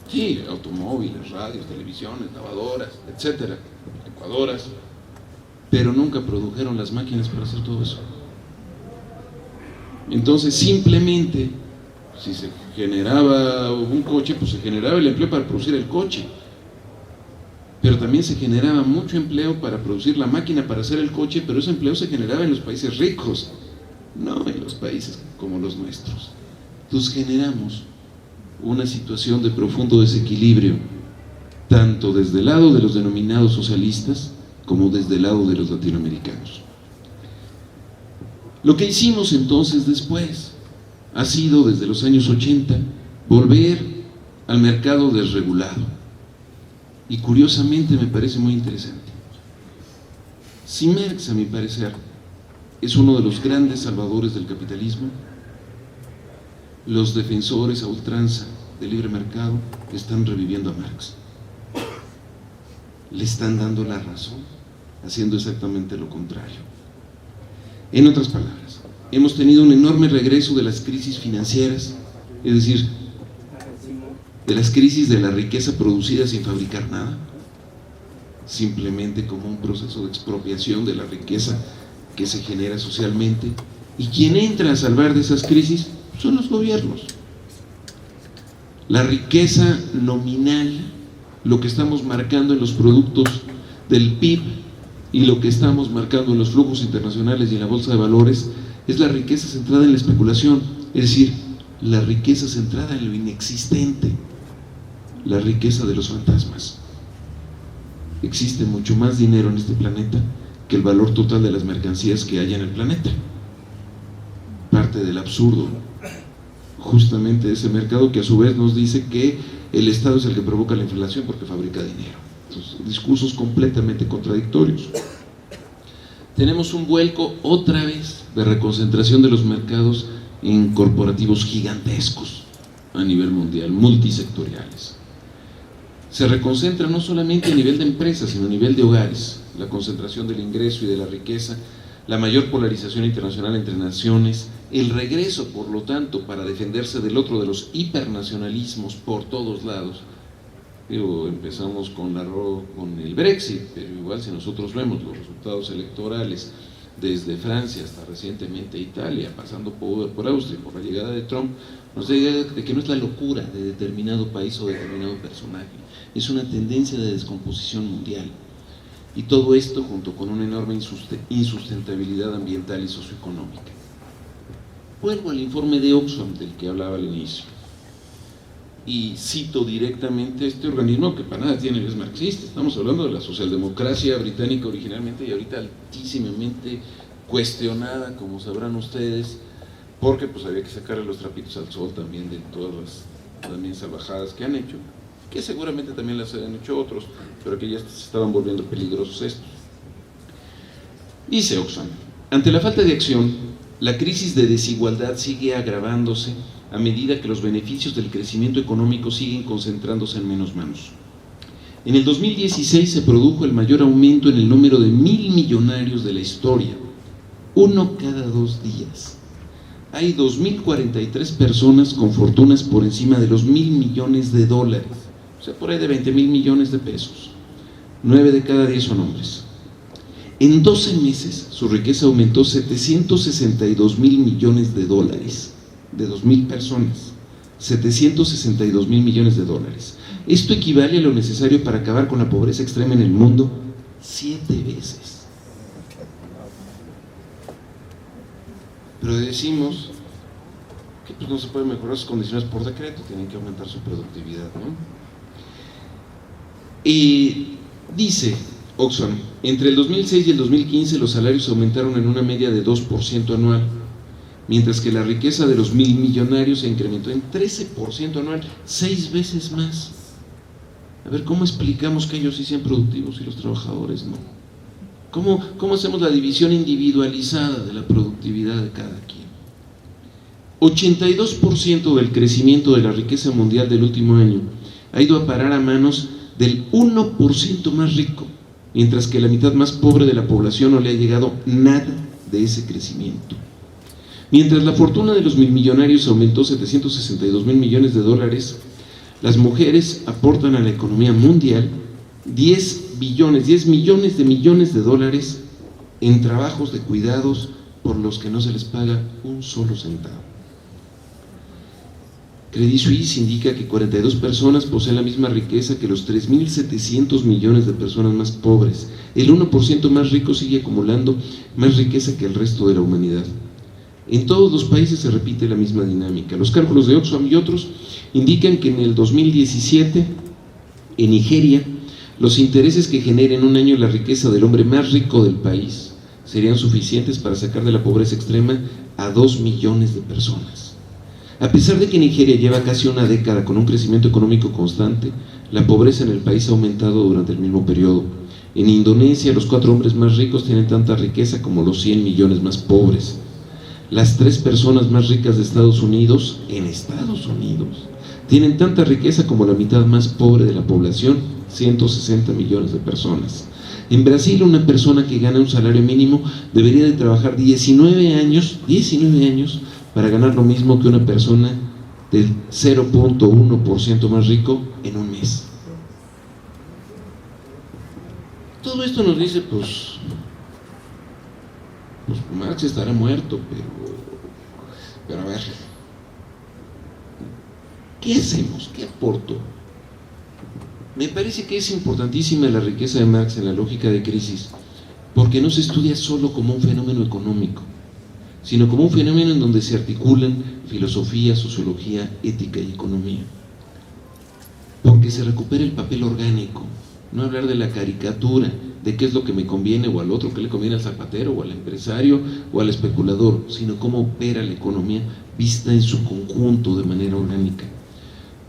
Sí, automóviles, radios, televisiones, lavadoras, etcétera, licuadoras, pero nunca produjeron las máquinas para hacer todo eso. Entonces, simplemente, si se generaba un coche, pues se generaba el empleo para producir el coche, pero también se generaba mucho empleo para producir la máquina para hacer el coche, pero ese empleo se generaba en los países ricos, no en los países como los nuestros. Entonces generamos una situación de profundo desequilibrio, tanto desde el lado de los denominados socialistas como desde el lado de los latinoamericanos. Lo que hicimos entonces después ha sido, desde los años 80, volver al mercado desregulado. Y curiosamente me parece muy interesante. Si Marx, a mi parecer, es uno de los grandes salvadores del capitalismo. Los defensores a ultranza del libre mercado están reviviendo a Marx. Le están dando la razón, haciendo exactamente lo contrario. En otras palabras, hemos tenido un enorme regreso de las crisis financieras, es decir, de las crisis de la riqueza producida sin fabricar nada, simplemente como un proceso de expropiación de la riqueza que se genera socialmente. Y quien entra a salvar de esas crisis son los gobiernos. La riqueza nominal, lo que estamos marcando en los productos del PIB y lo que estamos marcando en los flujos internacionales y en la bolsa de valores, es la riqueza centrada en la especulación, es decir, la riqueza centrada en lo inexistente, la riqueza de los fantasmas. Existe mucho más dinero en este planeta que el valor total de las mercancías que hay en el planeta. Parte del absurdo justamente de ese mercado, que a su vez nos dice que el Estado es el que provoca la inflación porque fabrica dinero. Entonces, discursos completamente contradictorios. Tenemos un vuelco otra vez de reconcentración de los mercados en corporativos gigantescos a nivel mundial, multisectoriales. Se reconcentra no solamente a nivel de empresas, sino a nivel de hogares. La concentración del ingreso y de la riqueza, la mayor polarización internacional entre naciones, el regreso, por lo tanto, para defenderse del otro de los hipernacionalismos por todos lados. Empezamos con el Brexit, pero igual si nosotros vemos los resultados electorales desde Francia hasta recientemente Italia, pasando por Austria, por la llegada de Trump, nos da idea de que no es la locura de determinado país o determinado personaje, es una tendencia de descomposición mundial. Y todo esto junto con una enorme insustentabilidad ambiental y socioeconómica. Vuelvo al informe de Oxfam del que hablaba al inicio y cito directamente este organismo que para nada tiene es marxista. Estamos hablando de la socialdemocracia británica originalmente y ahorita altísimamente cuestionada, como sabrán ustedes, porque pues había que sacarle los trapitos al sol también de todas las también salvajadas que han hecho, que seguramente también las han hecho otros, pero que ya se estaban volviendo peligrosos estos. Dice Oxfam: ante la falta de acción, la crisis de desigualdad sigue agravándose a medida que los beneficios del crecimiento económico siguen concentrándose en menos manos. En el 2016 se produjo el mayor aumento en el número de 1,000 millonarios de la historia, uno cada 2 días. Hay 2,043 personas con fortunas por encima de los 1,000 millones de dólares, o sea, por ahí de 20,000 millones de pesos. 9 de cada 10 son hombres. En 12 meses su riqueza aumentó 762,000 millones de dólares, de 2,000 personas, 762,000 millones de dólares. Esto equivale a lo necesario para acabar con la pobreza extrema en el mundo 7 veces. Pero decimos que pues no se pueden mejorar sus condiciones por decreto, tienen que aumentar su productividad, ¿no? Y dice Oxfam: entre el 2006 y el 2015 los salarios aumentaron en una media de 2% anual, mientras que la riqueza de los 1,000 millonarios se incrementó en 13% anual, 6 veces más. A ver, ¿cómo explicamos que ellos sí sean productivos y los trabajadores no? ¿Cómo hacemos la división individualizada de la productividad de cada quien? 82% del crecimiento de la riqueza mundial del último año ha ido a parar a manos del 1% más rico, mientras que la mitad más pobre de la población no le ha llegado nada de ese crecimiento. Mientras la fortuna de los 1,000 millonarios aumentó 762,000 millones de dólares, las mujeres aportan a la economía mundial 10 millones de dólares en trabajos de cuidados por los que no se les paga un solo centavo. Credit Suisse indica que 42 personas poseen la misma riqueza que los 3,700 millones de personas más pobres. El 1% más rico sigue acumulando más riqueza que el resto de la humanidad. En todos los países se repite la misma dinámica. Los cálculos de Oxfam y otros indican que en el 2017, en Nigeria, los intereses que generen un año la riqueza del hombre más rico del país serían suficientes para sacar de la pobreza extrema a 2 millones de personas. A pesar de que Nigeria lleva casi una década con un crecimiento económico constante, la pobreza en el país ha aumentado durante el mismo periodo. En Indonesia, los 4 hombres más ricos tienen tanta riqueza como los 100 millones más pobres. Las 3 personas más ricas de Estados Unidos, en Estados Unidos, tienen tanta riqueza como la mitad más pobre de la población, 160 millones de personas. En Brasil, una persona que gana un salario mínimo debería de trabajar 19 años para ganar lo mismo que una persona del 0.1% más rico en un mes. Todo esto nos dice, pues Marx estará muerto, pero a ver, ¿qué hacemos? ¿Qué aporto? Me parece que es importantísima la riqueza de Marx en la lógica de crisis, porque no se estudia solo como un fenómeno económico, sino como un fenómeno en donde se articulan filosofía, sociología, ética y economía. Porque se recupera el papel orgánico, no hablar de la caricatura, de qué es lo que me conviene o al otro, qué le conviene al zapatero o al empresario o al especulador, sino cómo opera la economía vista en su conjunto de manera orgánica.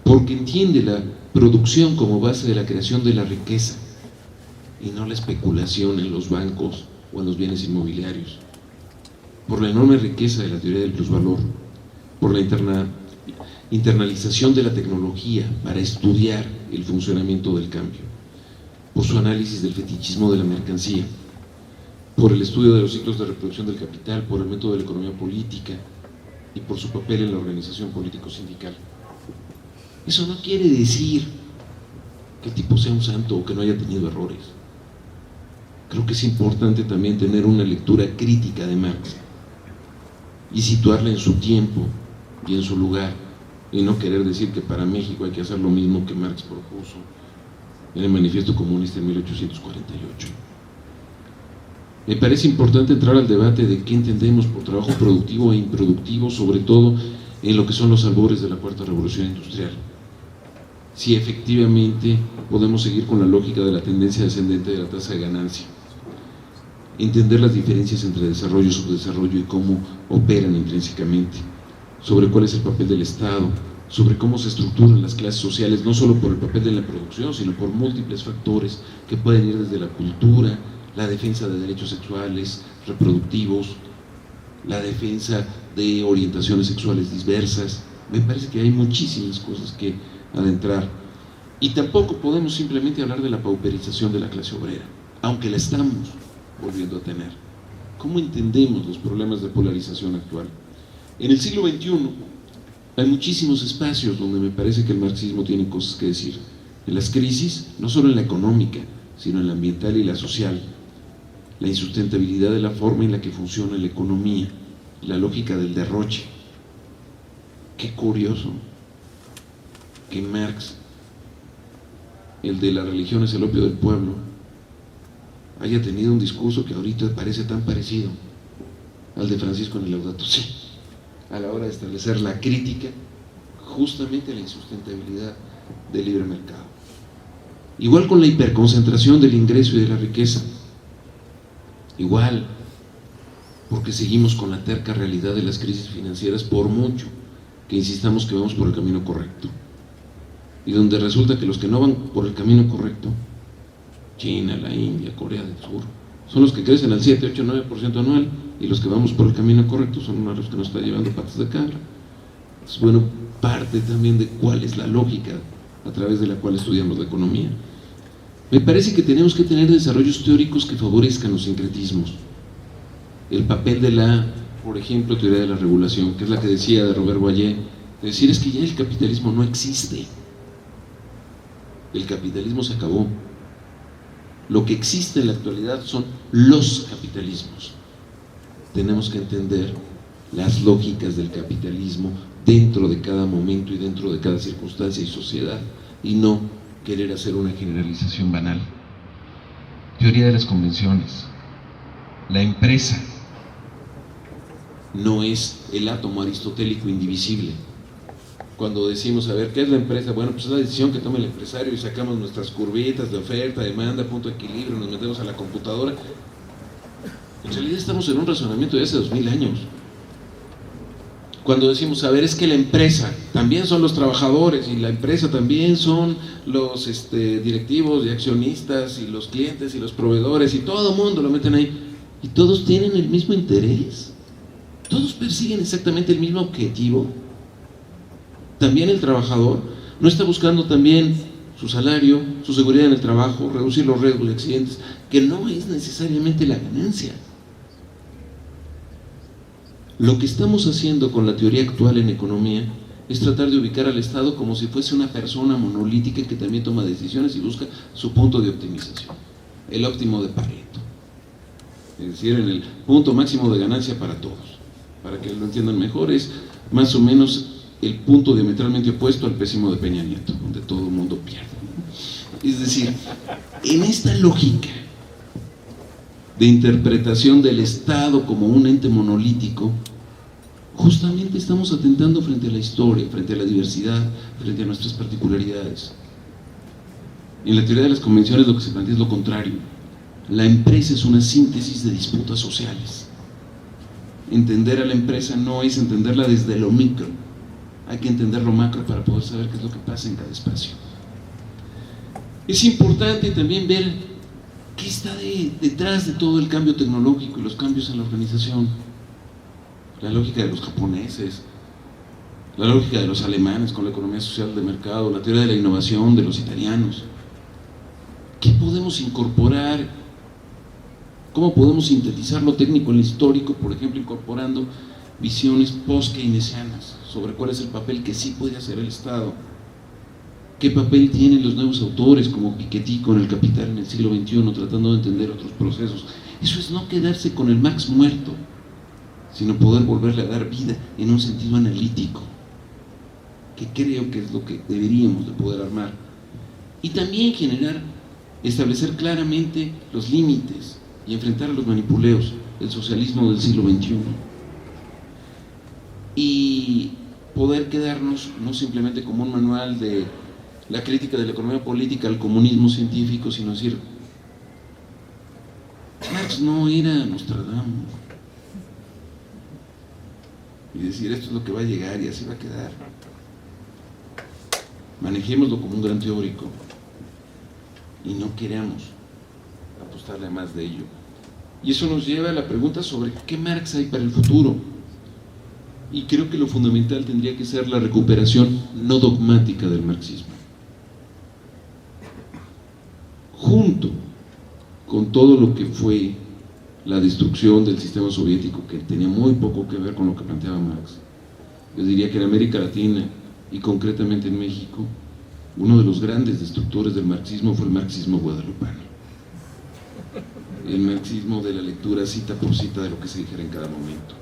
Porque entiende la producción como base de la creación de la riqueza y no la especulación en los bancos o en los bienes inmobiliarios. Por la enorme riqueza de la teoría del plusvalor, por la internalización de la tecnología para estudiar el funcionamiento del cambio, por su análisis del fetichismo de la mercancía, por el estudio de los ciclos de reproducción del capital, por el método de la economía política y por su papel en la organización político-sindical. Eso no quiere decir que el tipo sea un santo o que no haya tenido errores. Creo que es importante también tener una lectura crítica de Marx y situarla en su tiempo y en su lugar, y no querer decir que para México hay que hacer lo mismo que Marx propuso en el Manifiesto Comunista en 1848. Me parece importante entrar al debate de qué entendemos por trabajo productivo e improductivo, sobre todo en lo que son los albores de la Cuarta Revolución Industrial. Si efectivamente podemos seguir con la lógica de la tendencia descendente de la tasa de ganancia, entender las diferencias entre desarrollo y subdesarrollo y cómo operan intrínsecamente, sobre cuál es el papel del Estado, sobre cómo se estructuran las clases sociales, no solo por el papel de la producción, sino por múltiples factores que pueden ir desde la cultura, la defensa de derechos sexuales, reproductivos, la defensa de orientaciones sexuales diversas. Me parece que hay muchísimas cosas que adentrar, y tampoco podemos simplemente hablar de la pauperización de la clase obrera, aunque la estamos volviendo a tener. ¿Cómo entendemos los problemas de polarización actual? En el siglo XXI hay muchísimos espacios donde me parece que el marxismo tiene cosas que decir. En las crisis, no solo en la económica, sino en la ambiental y la social, la insustentabilidad de la forma en la que funciona la economía, la lógica del derroche. Qué curioso que Marx, el de la religión es el opio del pueblo, haya tenido un discurso que ahorita parece tan parecido al de Francisco en el Laudato Si, a la hora de establecer la crítica justamente a la insustentabilidad del libre mercado. Igual con la hiperconcentración del ingreso y de la riqueza, igual porque seguimos con la terca realidad de las crisis financieras, por mucho que insistamos que vamos por el camino correcto, y donde resulta que los que no van por el camino correcto, China, la India, Corea del Sur, son los que crecen al 7, 8, 9% anual, y los que vamos por el camino correcto son los que nos están llevando patas de cabra. Es bueno, parte también de cuál es la lógica a través de la cual estudiamos la economía. Me parece que tenemos que tener desarrollos teóricos que favorezcan los sincretismos. El papel de la, por ejemplo, teoría de la regulación, que es la que decía de Robert Boyer, de decir es que ya el capitalismo no existe. El capitalismo se acabó. Lo que existe en la actualidad son los capitalismos. Tenemos que entender las lógicas del capitalismo dentro de cada momento y dentro de cada circunstancia y sociedad, y no querer hacer una generalización banal. Teoría de las convenciones. La empresa no es el átomo aristotélico indivisible. Cuando decimos, a ver, ¿qué es la empresa? Bueno, pues es la decisión que toma el empresario y sacamos nuestras curvitas de oferta, demanda, punto de equilibrio, nos metemos a la computadora. En realidad estamos en un razonamiento de hace 2000 años. cuando decimos, a ver, es que la empresa también son los trabajadores y la empresa también son los directivos y accionistas y los clientes y los proveedores y todo el mundo lo meten ahí, y todos tienen el mismo interés, todos persiguen exactamente el mismo objetivo. También el trabajador no está buscando también su salario, su seguridad en el trabajo, reducir los riesgos de accidentes, que no es necesariamente la ganancia. Lo que estamos haciendo con la teoría actual en economía es tratar de ubicar al Estado como si fuese una persona monolítica que también toma decisiones y busca su punto de optimización, el óptimo de Pareto, es decir, en el punto máximo de ganancia para todos. Para que lo entiendan mejor, es más o menos el punto diametralmente opuesto al pésimo de Peña Nieto, donde todo el mundo pierde. Es decir, en esta lógica de interpretación del Estado como un ente monolítico, justamente estamos atentando frente a la historia, frente a la diversidad, frente a nuestras particularidades. En la teoría de las convenciones lo que se plantea es lo contrario. La empresa es una síntesis de disputas sociales. Entender a la empresa no es entenderla desde lo micro, hay que entender lo macro para poder saber qué es lo que pasa en cada espacio. Es importante también ver qué está detrás de todo el cambio tecnológico y los cambios en la organización. La lógica de los japoneses, la lógica de los alemanes con la economía social de mercado, la teoría de la innovación de los italianos. ¿Qué podemos incorporar? ¿Cómo podemos sintetizar lo técnico en lo histórico? Por ejemplo, incorporando visiones post-keynesianas sobre cuál es el papel que sí puede hacer el Estado. ¿Qué papel tienen los nuevos autores como Piketty con el Capital en el siglo XXI, tratando de entender otros procesos? Eso es no quedarse con el Marx muerto, sino poder volverle a dar vida en un sentido analítico, que creo que es lo que deberíamos de poder armar. Y también establecer claramente los límites y enfrentar a los manipuleos del socialismo del siglo XXI. Y poder quedarnos no simplemente como un manual de la crítica de la economía política al comunismo científico, sino decir, Marx no era Nostradamus, y decir, esto es lo que va a llegar y así va a quedar. Manejémoslo como un gran teórico y no queramos apostarle a más de ello. Y eso nos lleva a la pregunta sobre qué Marx hay para el futuro. Y creo que lo fundamental tendría que ser la recuperación no dogmática del marxismo. Junto con todo lo que fue la destrucción del sistema soviético, que tenía muy poco que ver con lo que planteaba Marx, yo diría que en América Latina y concretamente en México, uno de los grandes destructores del marxismo fue el marxismo guadalupano, el marxismo de la lectura cita por cita de lo que se dijera en cada momento.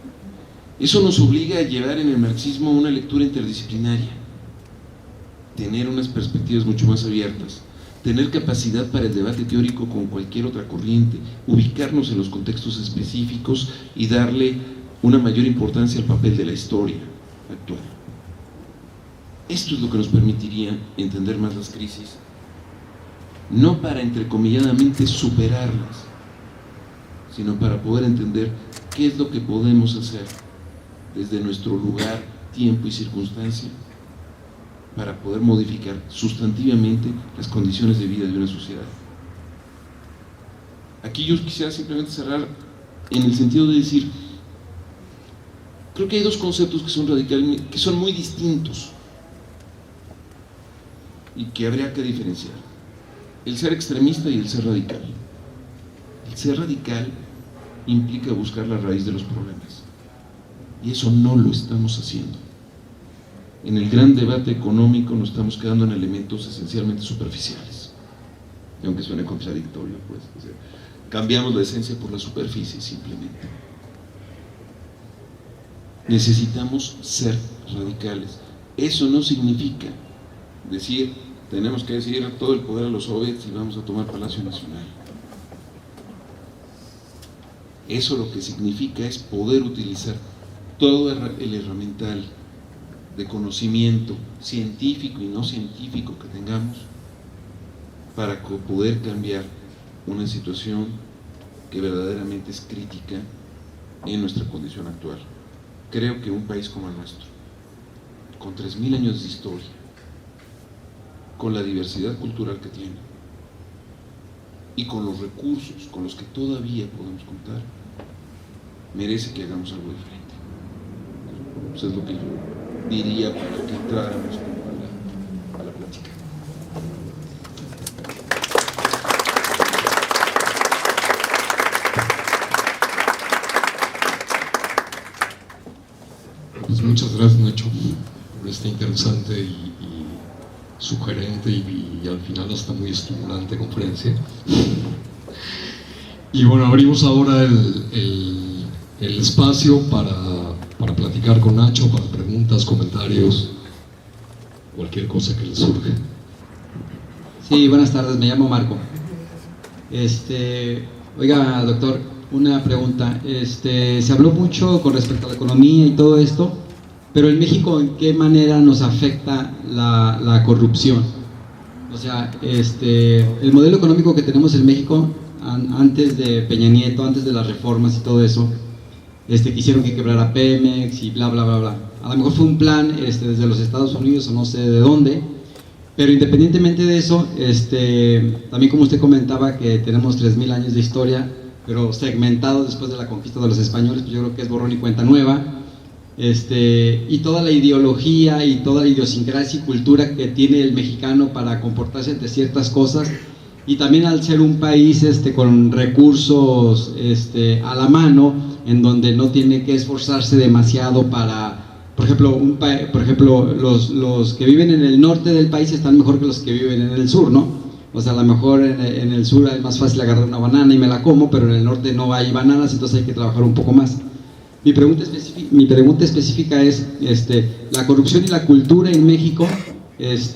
Eso nos obliga a llevar en el marxismo una lectura interdisciplinaria, tener unas perspectivas mucho más abiertas, tener capacidad para el debate teórico con cualquier otra corriente, ubicarnos en los contextos específicos y darle una mayor importancia al papel de la historia actual. Esto es lo que nos permitiría entender más las crisis, no para entrecomilladamente superarlas, sino para poder entender qué es lo que podemos hacer desde nuestro lugar, tiempo y circunstancia para poder modificar sustantivamente las condiciones de vida de una sociedad. Aquí yo quisiera simplemente cerrar en el sentido de decir, creo que hay dos conceptos que son radicalmente, que son muy distintos y que habría que diferenciar: el ser extremista y el ser radical. El ser radical implica buscar la raíz de los problemas, y eso no lo estamos haciendo. En el gran debate económico nos estamos quedando en elementos esencialmente superficiales, y aunque suene contradictorio, pues, o sea, cambiamos la esencia por la superficie simplemente. Necesitamos ser radicales. Eso no significa decir, tenemos que decir todo el poder a los soviets y vamos a tomar Palacio Nacional. Eso lo que significa es poder utilizar todo el herramental de conocimiento científico y no científico que tengamos para poder cambiar una situación que verdaderamente es crítica en nuestra condición actual. creo que un país como el nuestro, con 3000 años de historia, con la diversidad cultural que tiene y con los recursos con los que todavía podemos contar, merece que hagamos algo diferente. Eso es lo que yo diría para que entráramos a la plática. Pues muchas gracias, Nacho, por esta interesante y sugerente y al final hasta muy estimulante conferencia. Y bueno, abrimos ahora el espacio para platicar con Nacho, para preguntas, comentarios, cualquier cosa que les surja. Sí, buenas tardes, me llamo Marco. Oiga, doctor, una pregunta. Se habló mucho con respecto a la economía y todo esto, pero en México, ¿en qué manera nos afecta la corrupción? O sea, el modelo económico que tenemos en México, antes de Peña Nieto, antes de las reformas y todo eso, quisieron que quebrara Pemex y bla, bla, bla, bla. A lo mejor fue un plan desde los Estados Unidos o no sé de dónde, pero independientemente de eso, también como usted comentaba que tenemos 3000 años de historia, pero segmentados después de la conquista de los españoles, pues yo creo que es borrón y cuenta nueva. Y toda la ideología y toda la idiosincrasia y cultura que tiene el mexicano para comportarse ante ciertas cosas, y también al ser un país con recursos a la mano, en donde no tiene que esforzarse demasiado para, por ejemplo, los que viven en el norte del país están mejor que los que viven en el sur, ¿no? O sea, a lo mejor en el sur es más fácil agarrar una banana y me la como, pero en el norte no hay bananas, entonces hay que trabajar un poco más. Mi pregunta específica es, la corrupción y la cultura en México, ¿es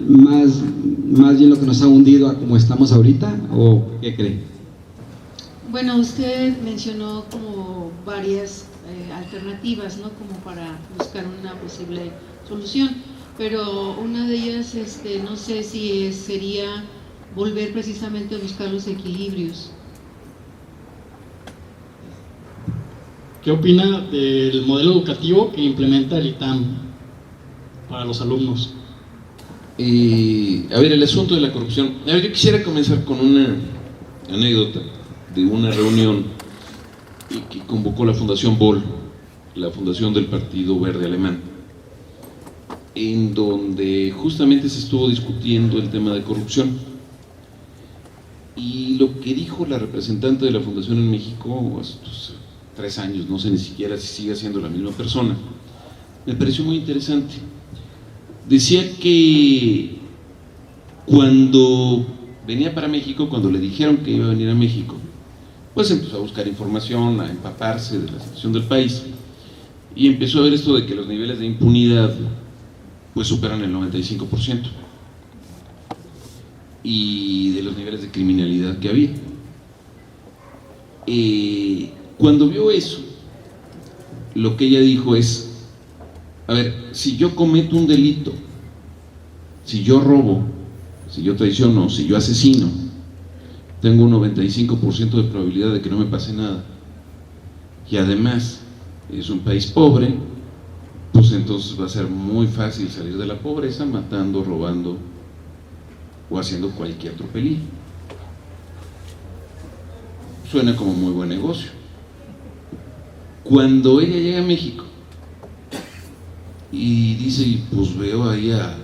más bien lo que nos ha hundido a como estamos ahorita, o qué cree? Bueno, usted mencionó como varias alternativas, ¿no? Como para buscar una posible solución, pero una de ellas, no sé si sería volver precisamente a buscar los equilibrios. ¿Qué opina del modelo educativo que implementa el ITAM para los alumnos? A ver, el asunto de la corrupción. A ver, yo quisiera comenzar con una anécdota de una reunión que convocó la Fundación Böll, la fundación del Partido Verde Alemán, en donde justamente se estuvo discutiendo el tema de corrupción. Y lo que dijo la representante de la fundación en México, estos 3 años, no sé ni siquiera si sigue siendo la misma persona, me pareció muy interesante. Decía que cuando venía para México, cuando le dijeron que iba a venir a México, pues empezó a buscar información, a empaparse de la situación del país, y empezó a ver esto de que los niveles de impunidad pues superan el 95%, y de los niveles de criminalidad que había. Cuando vio eso, lo que ella dijo es: a ver, si yo cometo un delito, si yo robo, si yo traiciono, si yo asesino, tengo un 95% de probabilidad de que no me pase nada, y además es un país pobre, pues entonces va a ser muy fácil salir de la pobreza matando, robando o haciendo cualquier tropelía. Suena como muy buen negocio. Cuando ella llega a México y dice, pues veo ahí a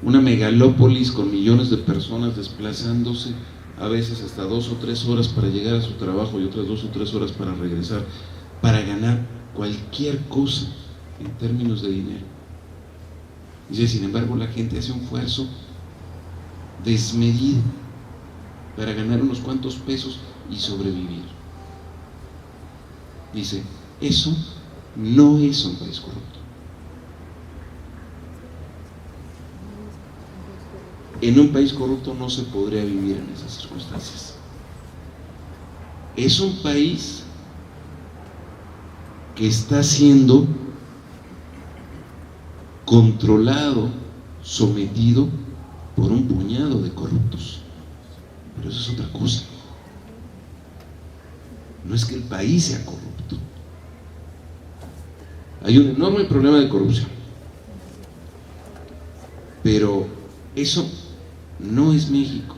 una megalópolis con millones de personas desplazándose, a veces hasta 2 o 3 horas para llegar a su trabajo y otras 2 o 3 horas para regresar, para ganar cualquier cosa en términos de dinero. Dice, sin embargo, la gente hace un esfuerzo desmedido para ganar unos cuantos pesos y sobrevivir. Dice, eso no es un país corrupto. En un país corrupto no se podría vivir en esas circunstancias. Es un país que está siendo controlado, sometido por un puñado de corruptos. Pero eso es otra cosa. No es que el país sea corrupto. Hay un enorme problema de corrupción. Pero eso no es México.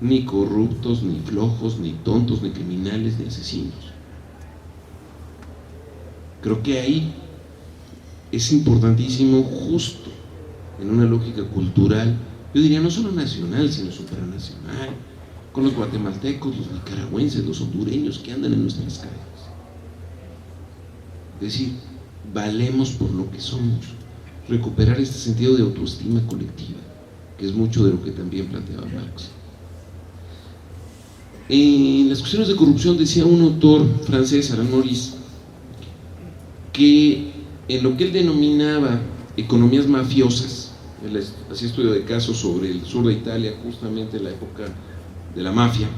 Ni corruptos, ni flojos, ni tontos, ni criminales, ni asesinos. Creo que ahí es importantísimo, justo en una lógica cultural, yo diría no solo nacional, sino supranacional, con los guatemaltecos, los nicaragüenses, los hondureños que andan en nuestras calles. Es decir, valemos por lo que somos, recuperar este sentido de autoestima colectiva, que es mucho de lo que también planteaba Marx. En las cuestiones de corrupción decía un autor francés, Alain Maurice, que en lo que él denominaba economías mafiosas, él hacía estudio de casos sobre el sur de Italia, justamente en la época de la mafia,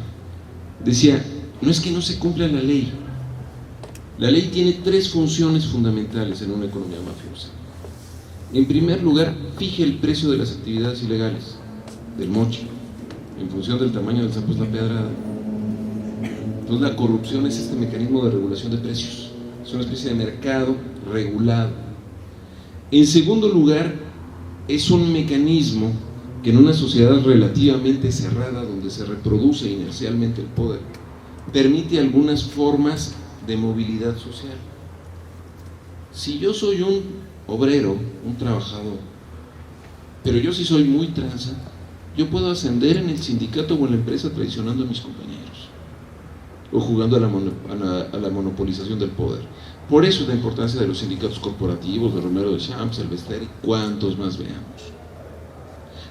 decía, no es que no se cumpla la ley tiene tres funciones fundamentales en una economía mafiosa. En primer lugar, fija el precio de las actividades ilegales, del moche, en función del tamaño del sapo es la pedrada. Entonces la corrupción es este mecanismo de regulación de precios, es una especie de mercado regulado. En segundo lugar, es un mecanismo que en una sociedad relativamente cerrada, donde se reproduce inercialmente el poder, permite algunas formas de movilidad social. Si yo soy un obrero, un trabajador, pero yo sí soy muy tranza, yo puedo ascender en el sindicato o en la empresa traicionando a mis compañeros o jugando a la monopolización del poder. Por eso es la importancia de los sindicatos corporativos, de Romero de Champs, Elvester y cuantos más veamos.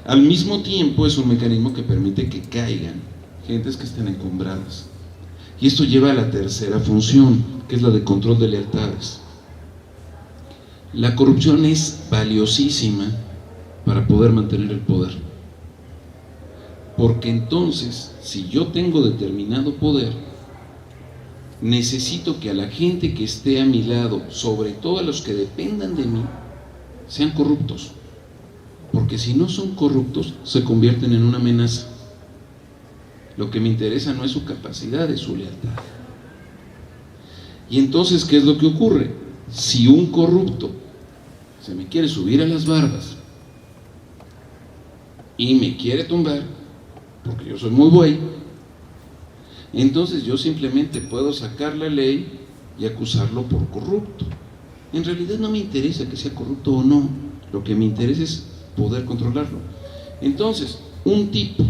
Al mismo tiempo es un mecanismo que permite que caigan gentes que estén encumbradas. Y esto lleva a la tercera función, que es la de control de lealtades. La corrupción es valiosísima para poder mantener el poder. Porque entonces, si yo tengo determinado poder, necesito que a la gente que esté a mi lado, sobre todo a los que dependan de mí, sean corruptos. Porque si no son corruptos, se convierten en una amenaza. Lo que me interesa no es su capacidad, es su lealtad. Y entonces, ¿qué es lo que ocurre? Si un corrupto se me quiere subir a las barbas y me quiere tumbar, porque yo soy muy buey, entonces yo simplemente puedo sacar la ley y acusarlo por corrupto. En realidad no me interesa que sea corrupto o no, lo que me interesa es poder controlarlo. Entonces, un tipo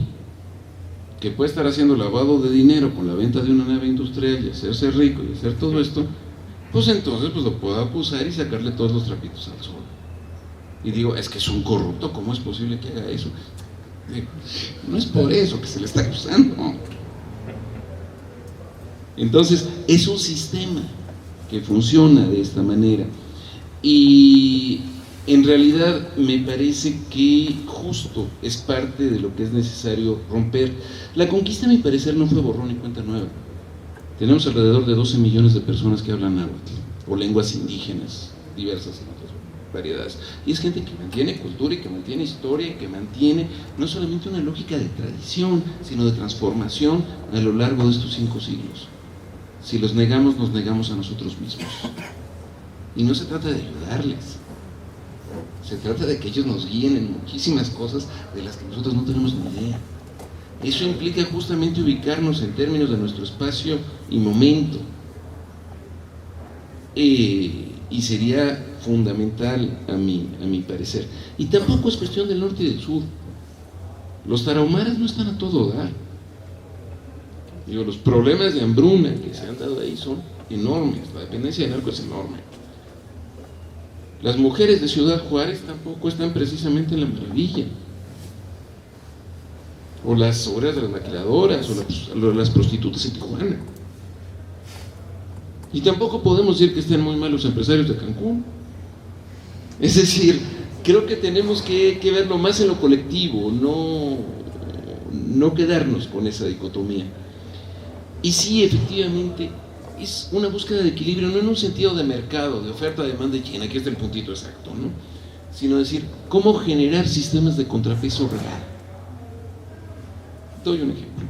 que puede estar haciendo lavado de dinero con la venta de una nave industrial y hacerse rico y hacer todo esto, pues entonces pues lo puedo acusar y sacarle todos los trapitos al sol. Y digo, es que es un corrupto, ¿cómo es posible que haga eso? No es por eso que se le está acusando. Entonces, es un sistema que funciona de esta manera. Y en realidad me parece que justo es parte de lo que es necesario romper. La conquista, a mi parecer, no fue borrón y cuenta nueva. Tenemos alrededor de 12 millones de personas que hablan náhuatl o lenguas indígenas diversas en otras variedades. Y es gente que mantiene cultura y que mantiene historia y que mantiene no solamente una lógica de tradición, sino de transformación a lo largo de estos 5 siglos. Si los negamos, nos negamos a nosotros mismos. Y no se trata de ayudarles, se trata de que ellos nos guíen en muchísimas cosas de las que nosotros no tenemos ni idea. Eso implica justamente ubicarnos en términos de nuestro espacio y momento. Y sería fundamental a mi parecer. Y tampoco es cuestión del norte y del sur. Los tarahumaras no están a todo dar. Digo, los problemas de hambruna que se han dado ahí son enormes. La dependencia de narco es enorme. Las mujeres de Ciudad Juárez tampoco están precisamente en la maravilla. O las obras de las maquiladoras, o las prostitutas en Tijuana. Y tampoco podemos decir que estén muy mal los empresarios de Cancún. Es decir, creo que tenemos que verlo más en lo colectivo, no quedarnos con esa dicotomía. Y sí, efectivamente, es una búsqueda de equilibrio, no en un sentido de mercado, de oferta, demanda y China, aquí está el puntito exacto, ¿no? Sino decir, cómo generar sistemas de contrapeso real. Doy un ejemplo.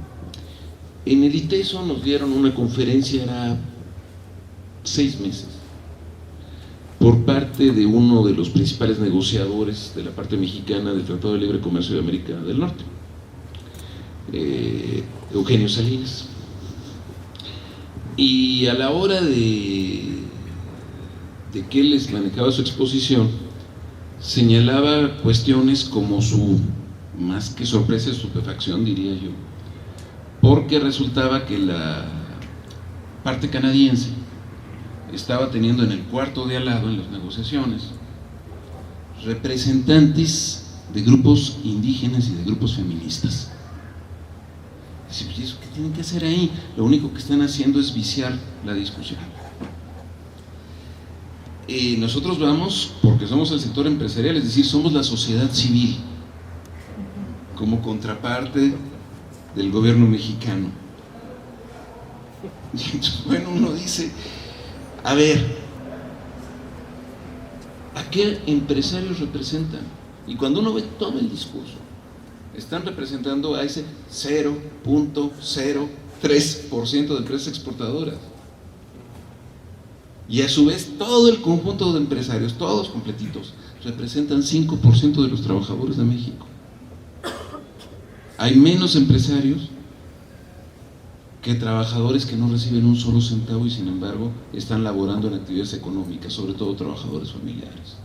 En el ITESO nos dieron una conferencia, era 6 meses, por parte de uno de los principales negociadores de la parte mexicana del Tratado de Libre Comercio de América del Norte, Eugenio Salinas. Y a la hora de que él les manejaba su exposición, señalaba cuestiones como su, más que sorpresa, estupefacción, diría yo, porque resultaba que la parte canadiense estaba teniendo en el cuarto de al lado, en las negociaciones, representantes de grupos indígenas y de grupos feministas. ¿Y eso qué tienen que hacer ahí? Lo único que están haciendo es viciar la discusión. Nosotros vamos porque somos el sector empresarial, es decir, somos la sociedad civil, como contraparte del gobierno mexicano. Y entonces, bueno, uno dice, a ver, ¿a qué empresarios representan? Y cuando uno ve todo el discurso, están representando a ese 0.03% de empresas exportadoras. Y a su vez todo el conjunto de empresarios, todos completitos, representan 5% de los trabajadores de México. Hay menos empresarios que trabajadores que no reciben un solo centavo y sin embargo están laborando en actividades económicas, sobre todo trabajadores familiares.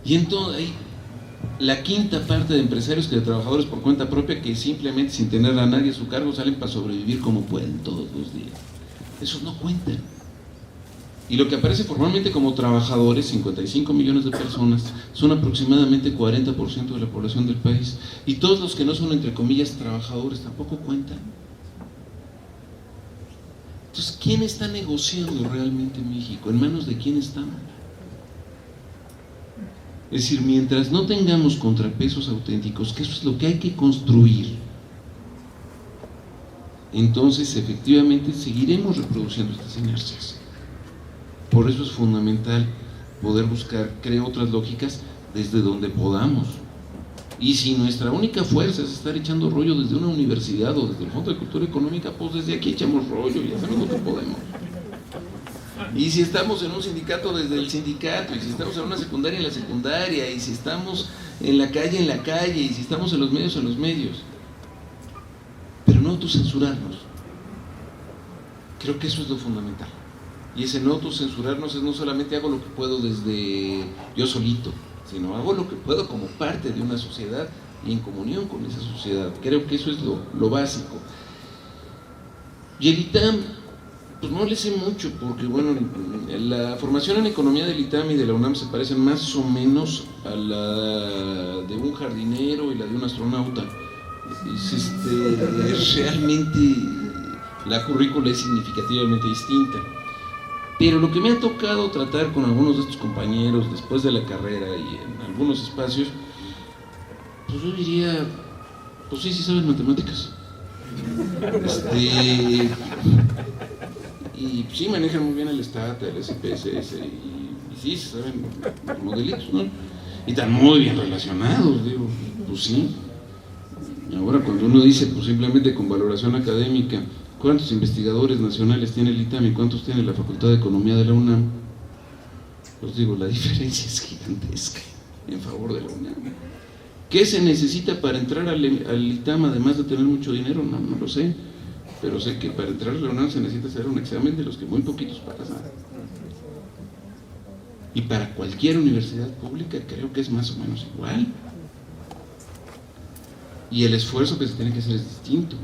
Y entonces hay la quinta parte de empresarios que de trabajadores por cuenta propia que simplemente sin tener a nadie a su cargo salen para sobrevivir como pueden todos los días. Esos no cuentan. Y lo que aparece formalmente como trabajadores, 55 millones de personas, son aproximadamente 40% de la población del país. Y todos los que no son, entre comillas, trabajadores tampoco cuentan. Entonces, ¿quién está negociando realmente en México? ¿En manos de quién estamos? Es decir, mientras no tengamos contrapesos auténticos, que eso es lo que hay que construir, entonces efectivamente seguiremos reproduciendo estas inercias. Por eso es fundamental poder buscar, creo, otras lógicas desde donde podamos. Y si nuestra única fuerza es estar echando rollo desde una universidad o desde el Fondo de Cultura Económica, pues desde aquí echamos rollo y hacemos lo que podemos. Y si estamos en un sindicato, desde el sindicato, y si estamos en una secundaria, en la secundaria, y si estamos en la calle, y si estamos en los medios. Pero no autocensurarnos. Creo que eso es lo fundamental. Y ese no autocensurarnos es no solamente hago lo que puedo desde yo solito, sino hago lo que puedo como parte de una sociedad y en comunión con esa sociedad. Creo que eso es lo básico. Y el ITAM, pues no le sé mucho, porque bueno, la formación en economía del ITAM y de la UNAM se parecen más o menos a la de un jardinero y la de un astronauta. Realmente la currícula es significativamente distinta. Pero lo que me ha tocado tratar con algunos de estos compañeros después de la carrera y en algunos espacios, pues yo diría, pues sí saben matemáticas. Y sí manejan muy bien el STAT, el SPSS, y sí se saben los modelitos, ¿no? Y están muy bien relacionados, digo, pues sí. Ahora cuando uno dice, pues simplemente con valoración académica, ¿cuántos investigadores nacionales tiene el ITAM y cuántos tiene la Facultad de Economía de la UNAM? Pues digo, la diferencia es gigantesca en favor de la UNAM. ¿Qué se necesita para entrar al ITAM además de tener mucho dinero? No lo sé, pero sé que para entrar a la UNAM se necesita hacer un examen de los que muy poquitos pasan. Y para cualquier universidad pública creo que es más o menos igual. Y el esfuerzo que se tiene que hacer es distinto.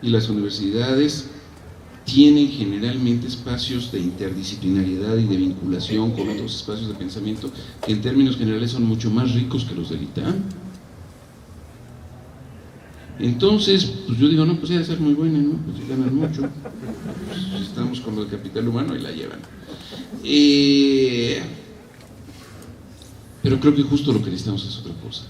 Y las universidades tienen generalmente espacios de interdisciplinariedad y de vinculación con otros espacios de pensamiento que en términos generales son mucho más ricos que los del ITAM. Entonces, pues yo digo, no, pues debe ser muy buena, ¿no? Pues si ganan mucho, pues estamos con lo de capital humano y la llevan. Pero creo que justo lo que necesitamos es otra cosa.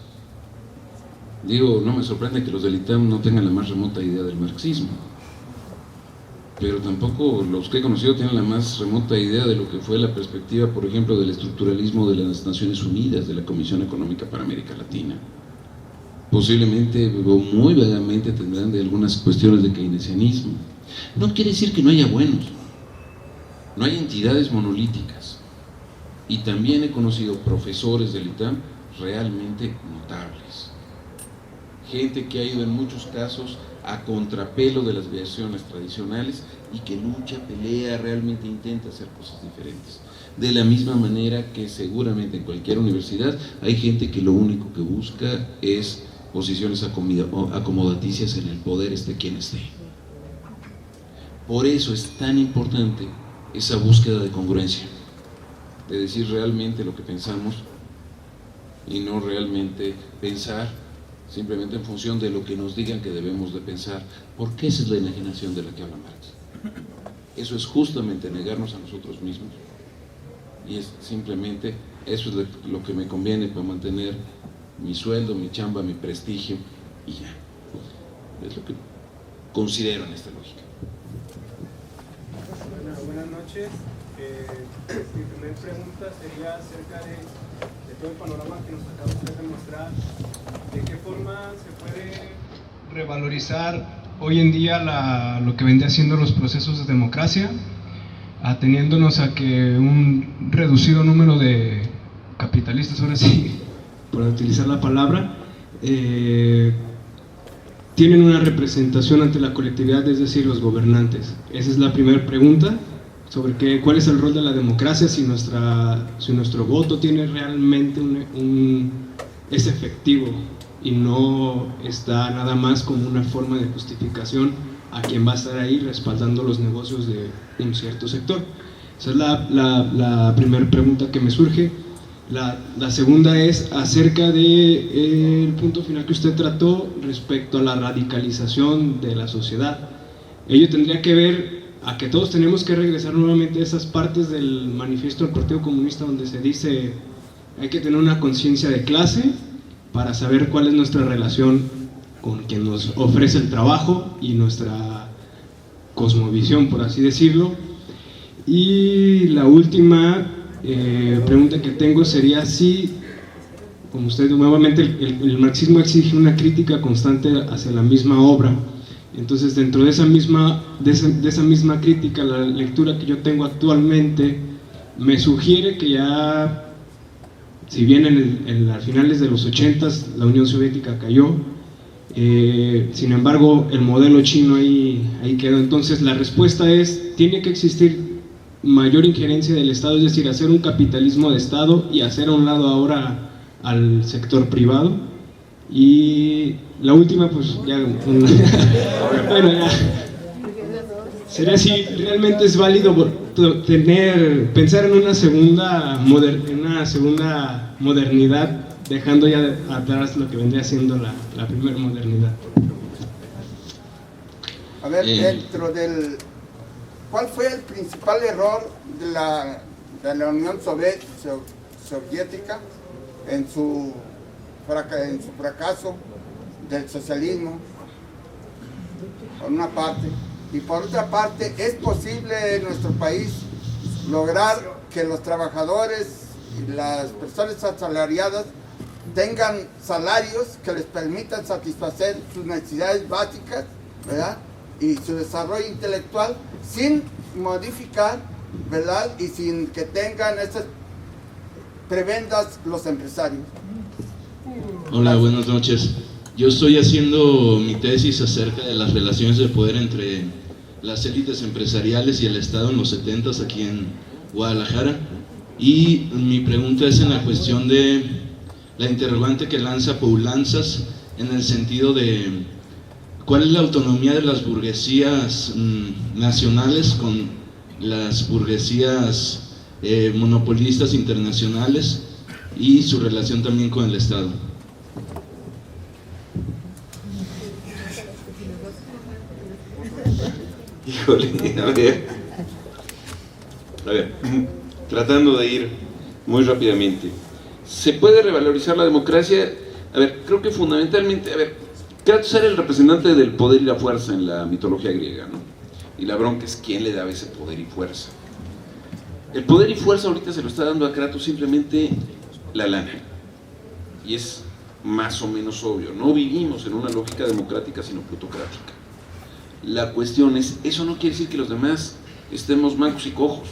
Digo, no me sorprende que los del ITAM no tengan la más remota idea del marxismo, pero tampoco los que he conocido tienen la más remota idea de lo que fue la perspectiva, por ejemplo, del estructuralismo de las Naciones Unidas, de la Comisión Económica para América Latina. Posiblemente o muy vagamente tendrán de algunas cuestiones de keynesianismo. No quiere decir que no haya buenos, No hay entidades monolíticas. Y también he conocido profesores del ITAM realmente notables. Gente que ha ido en muchos casos a contrapelo de las versiones tradicionales y que lucha, pelea, realmente intenta hacer cosas diferentes. De la misma manera que seguramente en cualquier universidad hay gente que lo único que busca es posiciones acomodaticias en el poder, esté quien esté. Por eso es tan importante esa búsqueda de congruencia, de decir realmente lo que pensamos y no realmente pensar simplemente en función de lo que nos digan que debemos de pensar, porque esa es la enajenación de la que habla Marx. Eso es justamente negarnos a nosotros mismos, y es simplemente, eso es lo que me conviene para mantener mi sueldo, mi chamba, mi prestigio, y ya. Es lo que considero en esta lógica. Buenas noches. Mi primera pregunta sería acerca de todo el panorama que nos acaba usted de mostrar. ¿De qué forma se puede revalorizar hoy en día lo que vendría siendo los procesos de democracia, ateniéndonos a que un reducido número de capitalistas, ahora sí, por utilizar la palabra, tienen una representación ante la colectividad, es decir, los gobernantes? Esa es la primera pregunta, sobre cuál es el rol de la democracia, si nuestro voto tiene realmente es efectivo y no está nada más como una forma de justificación a quien va a estar ahí respaldando los negocios de un cierto sector. Esa es la primera pregunta que me surge. La segunda es acerca del punto final que usted trató respecto a la radicalización de la sociedad. Ello tendría que ver a que todos tenemos que regresar nuevamente a esas partes del manifiesto del Partido Comunista donde se dice hay que tener una conciencia de clase para saber cuál es nuestra relación con quien nos ofrece el trabajo y nuestra cosmovisión, por así decirlo. Y la última pregunta que tengo sería si, como usted nuevamente, el marxismo exige una crítica constante hacia la misma obra. Entonces, dentro de esa misma crítica, la lectura que yo tengo actualmente me sugiere que ya, si bien a finales de los 80s la Unión Soviética cayó, sin embargo el modelo chino ahí quedó. Entonces la respuesta es, tiene que existir mayor injerencia del Estado, es decir, hacer un capitalismo de Estado y hacer a un lado ahora al sector privado. Y la última, pues ya bueno, ya sería si realmente es válido pensar en una segunda modernidad, dejando ya atrás lo que vendría siendo la primera modernidad. A ver, dentro del... ¿Cuál fue el principal error de la Unión Soviética en su fracaso del socialismo, por una parte? Y por otra parte, ¿es posible en nuestro país lograr que los trabajadores y las personas asalariadas tengan salarios que les permitan satisfacer sus necesidades básicas, ¿verdad?, y su desarrollo intelectual sin modificar, ¿verdad?, y sin que tengan esas prebendas los empresarios? Hola, buenas noches. Yo estoy haciendo mi tesis acerca de las relaciones de poder entre las élites empresariales y el Estado en los 70s aquí en Guadalajara, y mi pregunta es en la cuestión de la interrogante que lanza Poulanzas en el sentido de cuál es la autonomía de las burguesías nacionales con las burguesías monopolistas internacionales y su relación también con el Estado. Híjole, a ver, tratando de ir muy rápidamente. ¿Se puede revalorizar la democracia? A ver, creo que fundamentalmente, Kratos era el representante del poder y la fuerza en la mitología griega, ¿no? Y la bronca es quién le daba ese poder y fuerza. El poder y fuerza ahorita se lo está dando a Kratos simplemente la lana. Y es más o menos obvio, no vivimos en una lógica democrática sino plutocrática. La cuestión es, eso no quiere decir que los demás estemos mancos y cojos.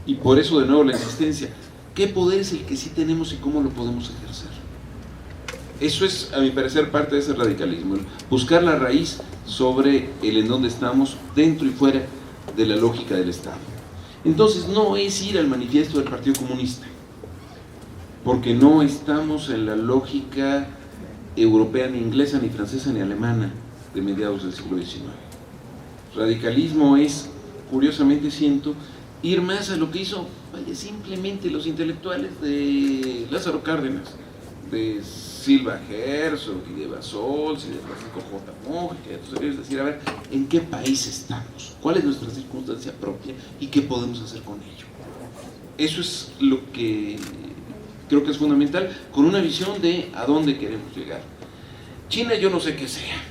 Y por eso de nuevo la insistencia, ¿qué poder es el que sí tenemos y cómo lo podemos ejercer? Eso es, a mi parecer, parte de ese radicalismo, buscar la raíz sobre el en dónde estamos, dentro y fuera de la lógica del Estado. Entonces no es ir al manifiesto del Partido Comunista, porque no estamos en la lógica europea, ni inglesa, ni francesa, ni alemana de mediados del siglo XIX. Radicalismo es, curiosamente siento, ir más a lo que hizo, vaya, simplemente los intelectuales de Lázaro Cárdenas, de Silva Herzog y de Basols y de Francisco J. Mojica, es decir, a ver, ¿en qué país estamos? ¿Cuál es nuestra circunstancia propia? ¿Y qué podemos hacer con ello? Eso es lo que creo que es fundamental, con una visión de a dónde queremos llegar. China yo no sé qué sea,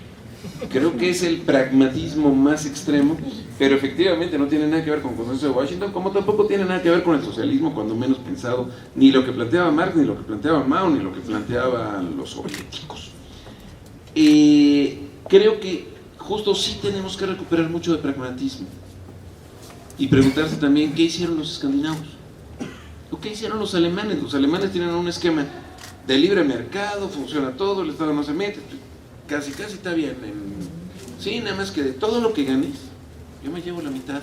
creo que es el pragmatismo más extremo, pero efectivamente no tiene nada que ver con el consenso de Washington, como tampoco tiene nada que ver con el socialismo, cuando menos pensado, ni lo que planteaba Marx, ni lo que planteaba Mao, ni lo que planteaban los soviéticos. Creo que justo sí tenemos que recuperar mucho de pragmatismo y preguntarse también qué hicieron los escandinavos o qué hicieron los alemanes. Los alemanes tienen un esquema de libre mercado, funciona todo, el Estado no se mete, casi está bien. Sí, nada más que de todo lo que ganes, yo me llevo la mitad.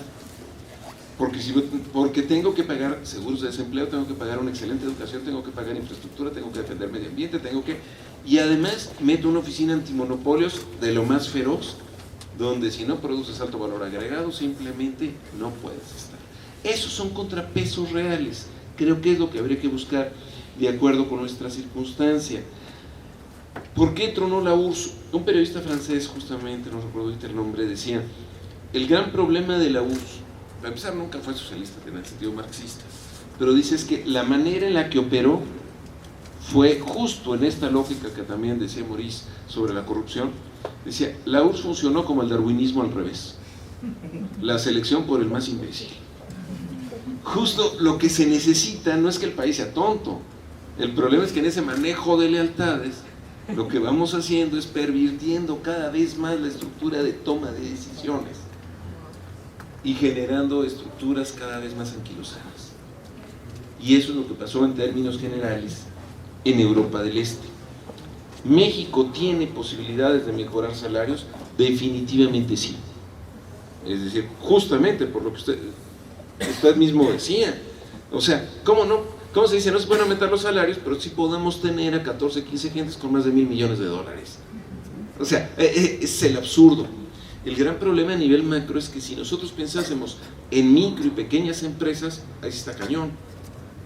Porque tengo que pagar seguros de desempleo, tengo que pagar una excelente educación, tengo que pagar infraestructura, tengo que defender medio ambiente, y además meto una oficina antimonopolios de lo más feroz, donde si no produces alto valor agregado, simplemente no puedes estar. Esos son contrapesos reales. Creo que es lo que habría que buscar de acuerdo con nuestra circunstancia. ¿Por qué tronó la URSS? Un periodista francés, justamente, no recuerdo ahorita el nombre, decía: el gran problema de la URSS, para empezar, nunca fue socialista en el sentido marxista, pero dice es que la manera en la que operó fue justo en esta lógica que también decía Maurice sobre la corrupción. Decía, la URSS funcionó como el darwinismo al revés, la selección por el más imbécil. Justo lo que se necesita no es que el país sea tonto, el problema es que en ese manejo de lealtades lo que vamos haciendo es pervirtiendo cada vez más la estructura de toma de decisiones y generando estructuras cada vez más anquilosadas. Y eso es lo que pasó en términos generales en Europa del Este. ¿México tiene posibilidades de mejorar salarios? Definitivamente sí. Es decir, justamente por lo que usted mismo decía. O sea, ¿cómo no? ¿Cómo se dice? No se pueden aumentar los salarios, pero sí podemos tener a 14, 15 gentes con más de $1,000 millones. O sea, es el absurdo. El gran problema a nivel macro es que si nosotros pensásemos en micro y pequeñas empresas, ahí está cañón,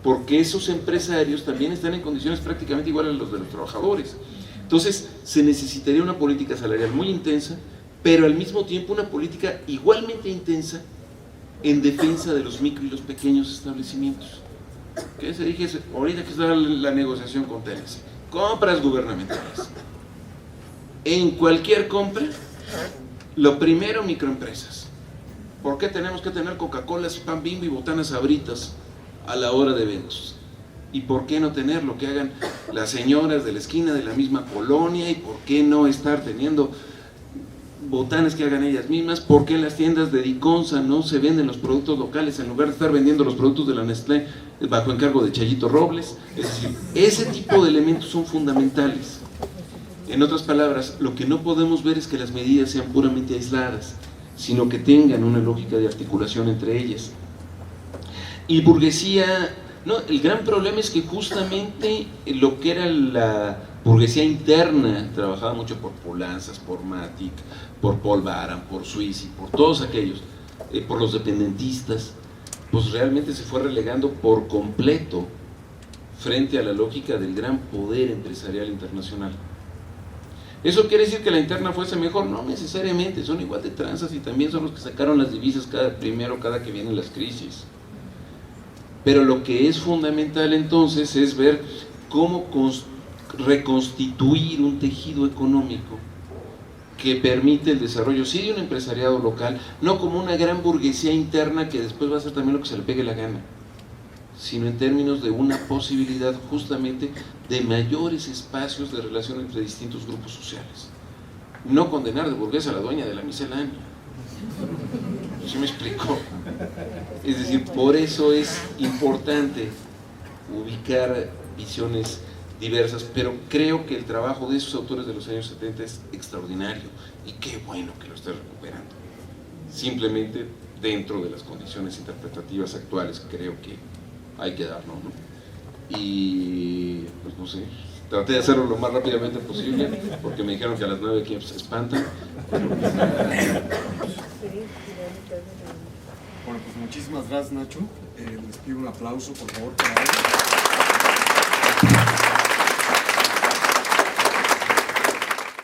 porque esos empresarios también están en condiciones prácticamente iguales a los de los trabajadores. Entonces se necesitaría una política salarial muy intensa, pero al mismo tiempo una política igualmente intensa en defensa de los micro y los pequeños establecimientos. ¿Qué se dije? Ahorita que está la negociación con TLC, compras gubernamentales. En cualquier compra, lo primero, microempresas. ¿Por qué tenemos que tener Coca-Colas, Pan Bimbo y botanas Sabritas a la hora de eventos? ¿Y por qué no tener lo que hagan las señoras de la esquina de la misma colonia? ¿Y por qué no estar teniendo botanas que hagan ellas mismas? ¿Por qué en las tiendas de Diconsa no se venden los productos locales en lugar de estar vendiendo los productos de la Nestlé bajo encargo de Chayito Robles? Es decir, ese tipo de elementos son fundamentales. En otras palabras, lo que no podemos ver es que las medidas sean puramente aisladas, sino que tengan una lógica de articulación entre ellas. Y burguesía, no, el gran problema es que justamente lo que era la burguesía interna, trabajaba mucho por Polanzas, por Matic, por Paul Baran, por Suisse, por todos aquellos, por los dependentistas, pues realmente se fue relegando por completo frente a la lógica del gran poder empresarial internacional. ¿Eso quiere decir que la interna fuese mejor? No necesariamente, son igual de tranzas y también son los que sacaron las divisas cada que vienen las crisis. Pero lo que es fundamental entonces es ver cómo reconstituir un tejido económico que permite el desarrollo, sí, de un empresariado local, no como una gran burguesía interna que después va a hacer también lo que se le pegue la gana, sino en términos de una posibilidad justamente de mayores espacios de relación entre distintos grupos sociales. No condenar de burguesa a la dueña de la miscelánea, ¿Sí me explico? Es decir, por eso es importante ubicar visiones diversas, pero creo que el trabajo de esos autores de los años 70 es extraordinario y qué bueno que lo esté recuperando. Simplemente dentro de las condiciones interpretativas actuales creo que hay que darlo, ¿no? Y pues no sé, traté de hacerlo lo más rápidamente posible porque me dijeron que a las 9 aquí se espantan. Bueno, pues muchísimas gracias, Nacho. Les pido un aplauso, por favor, para él.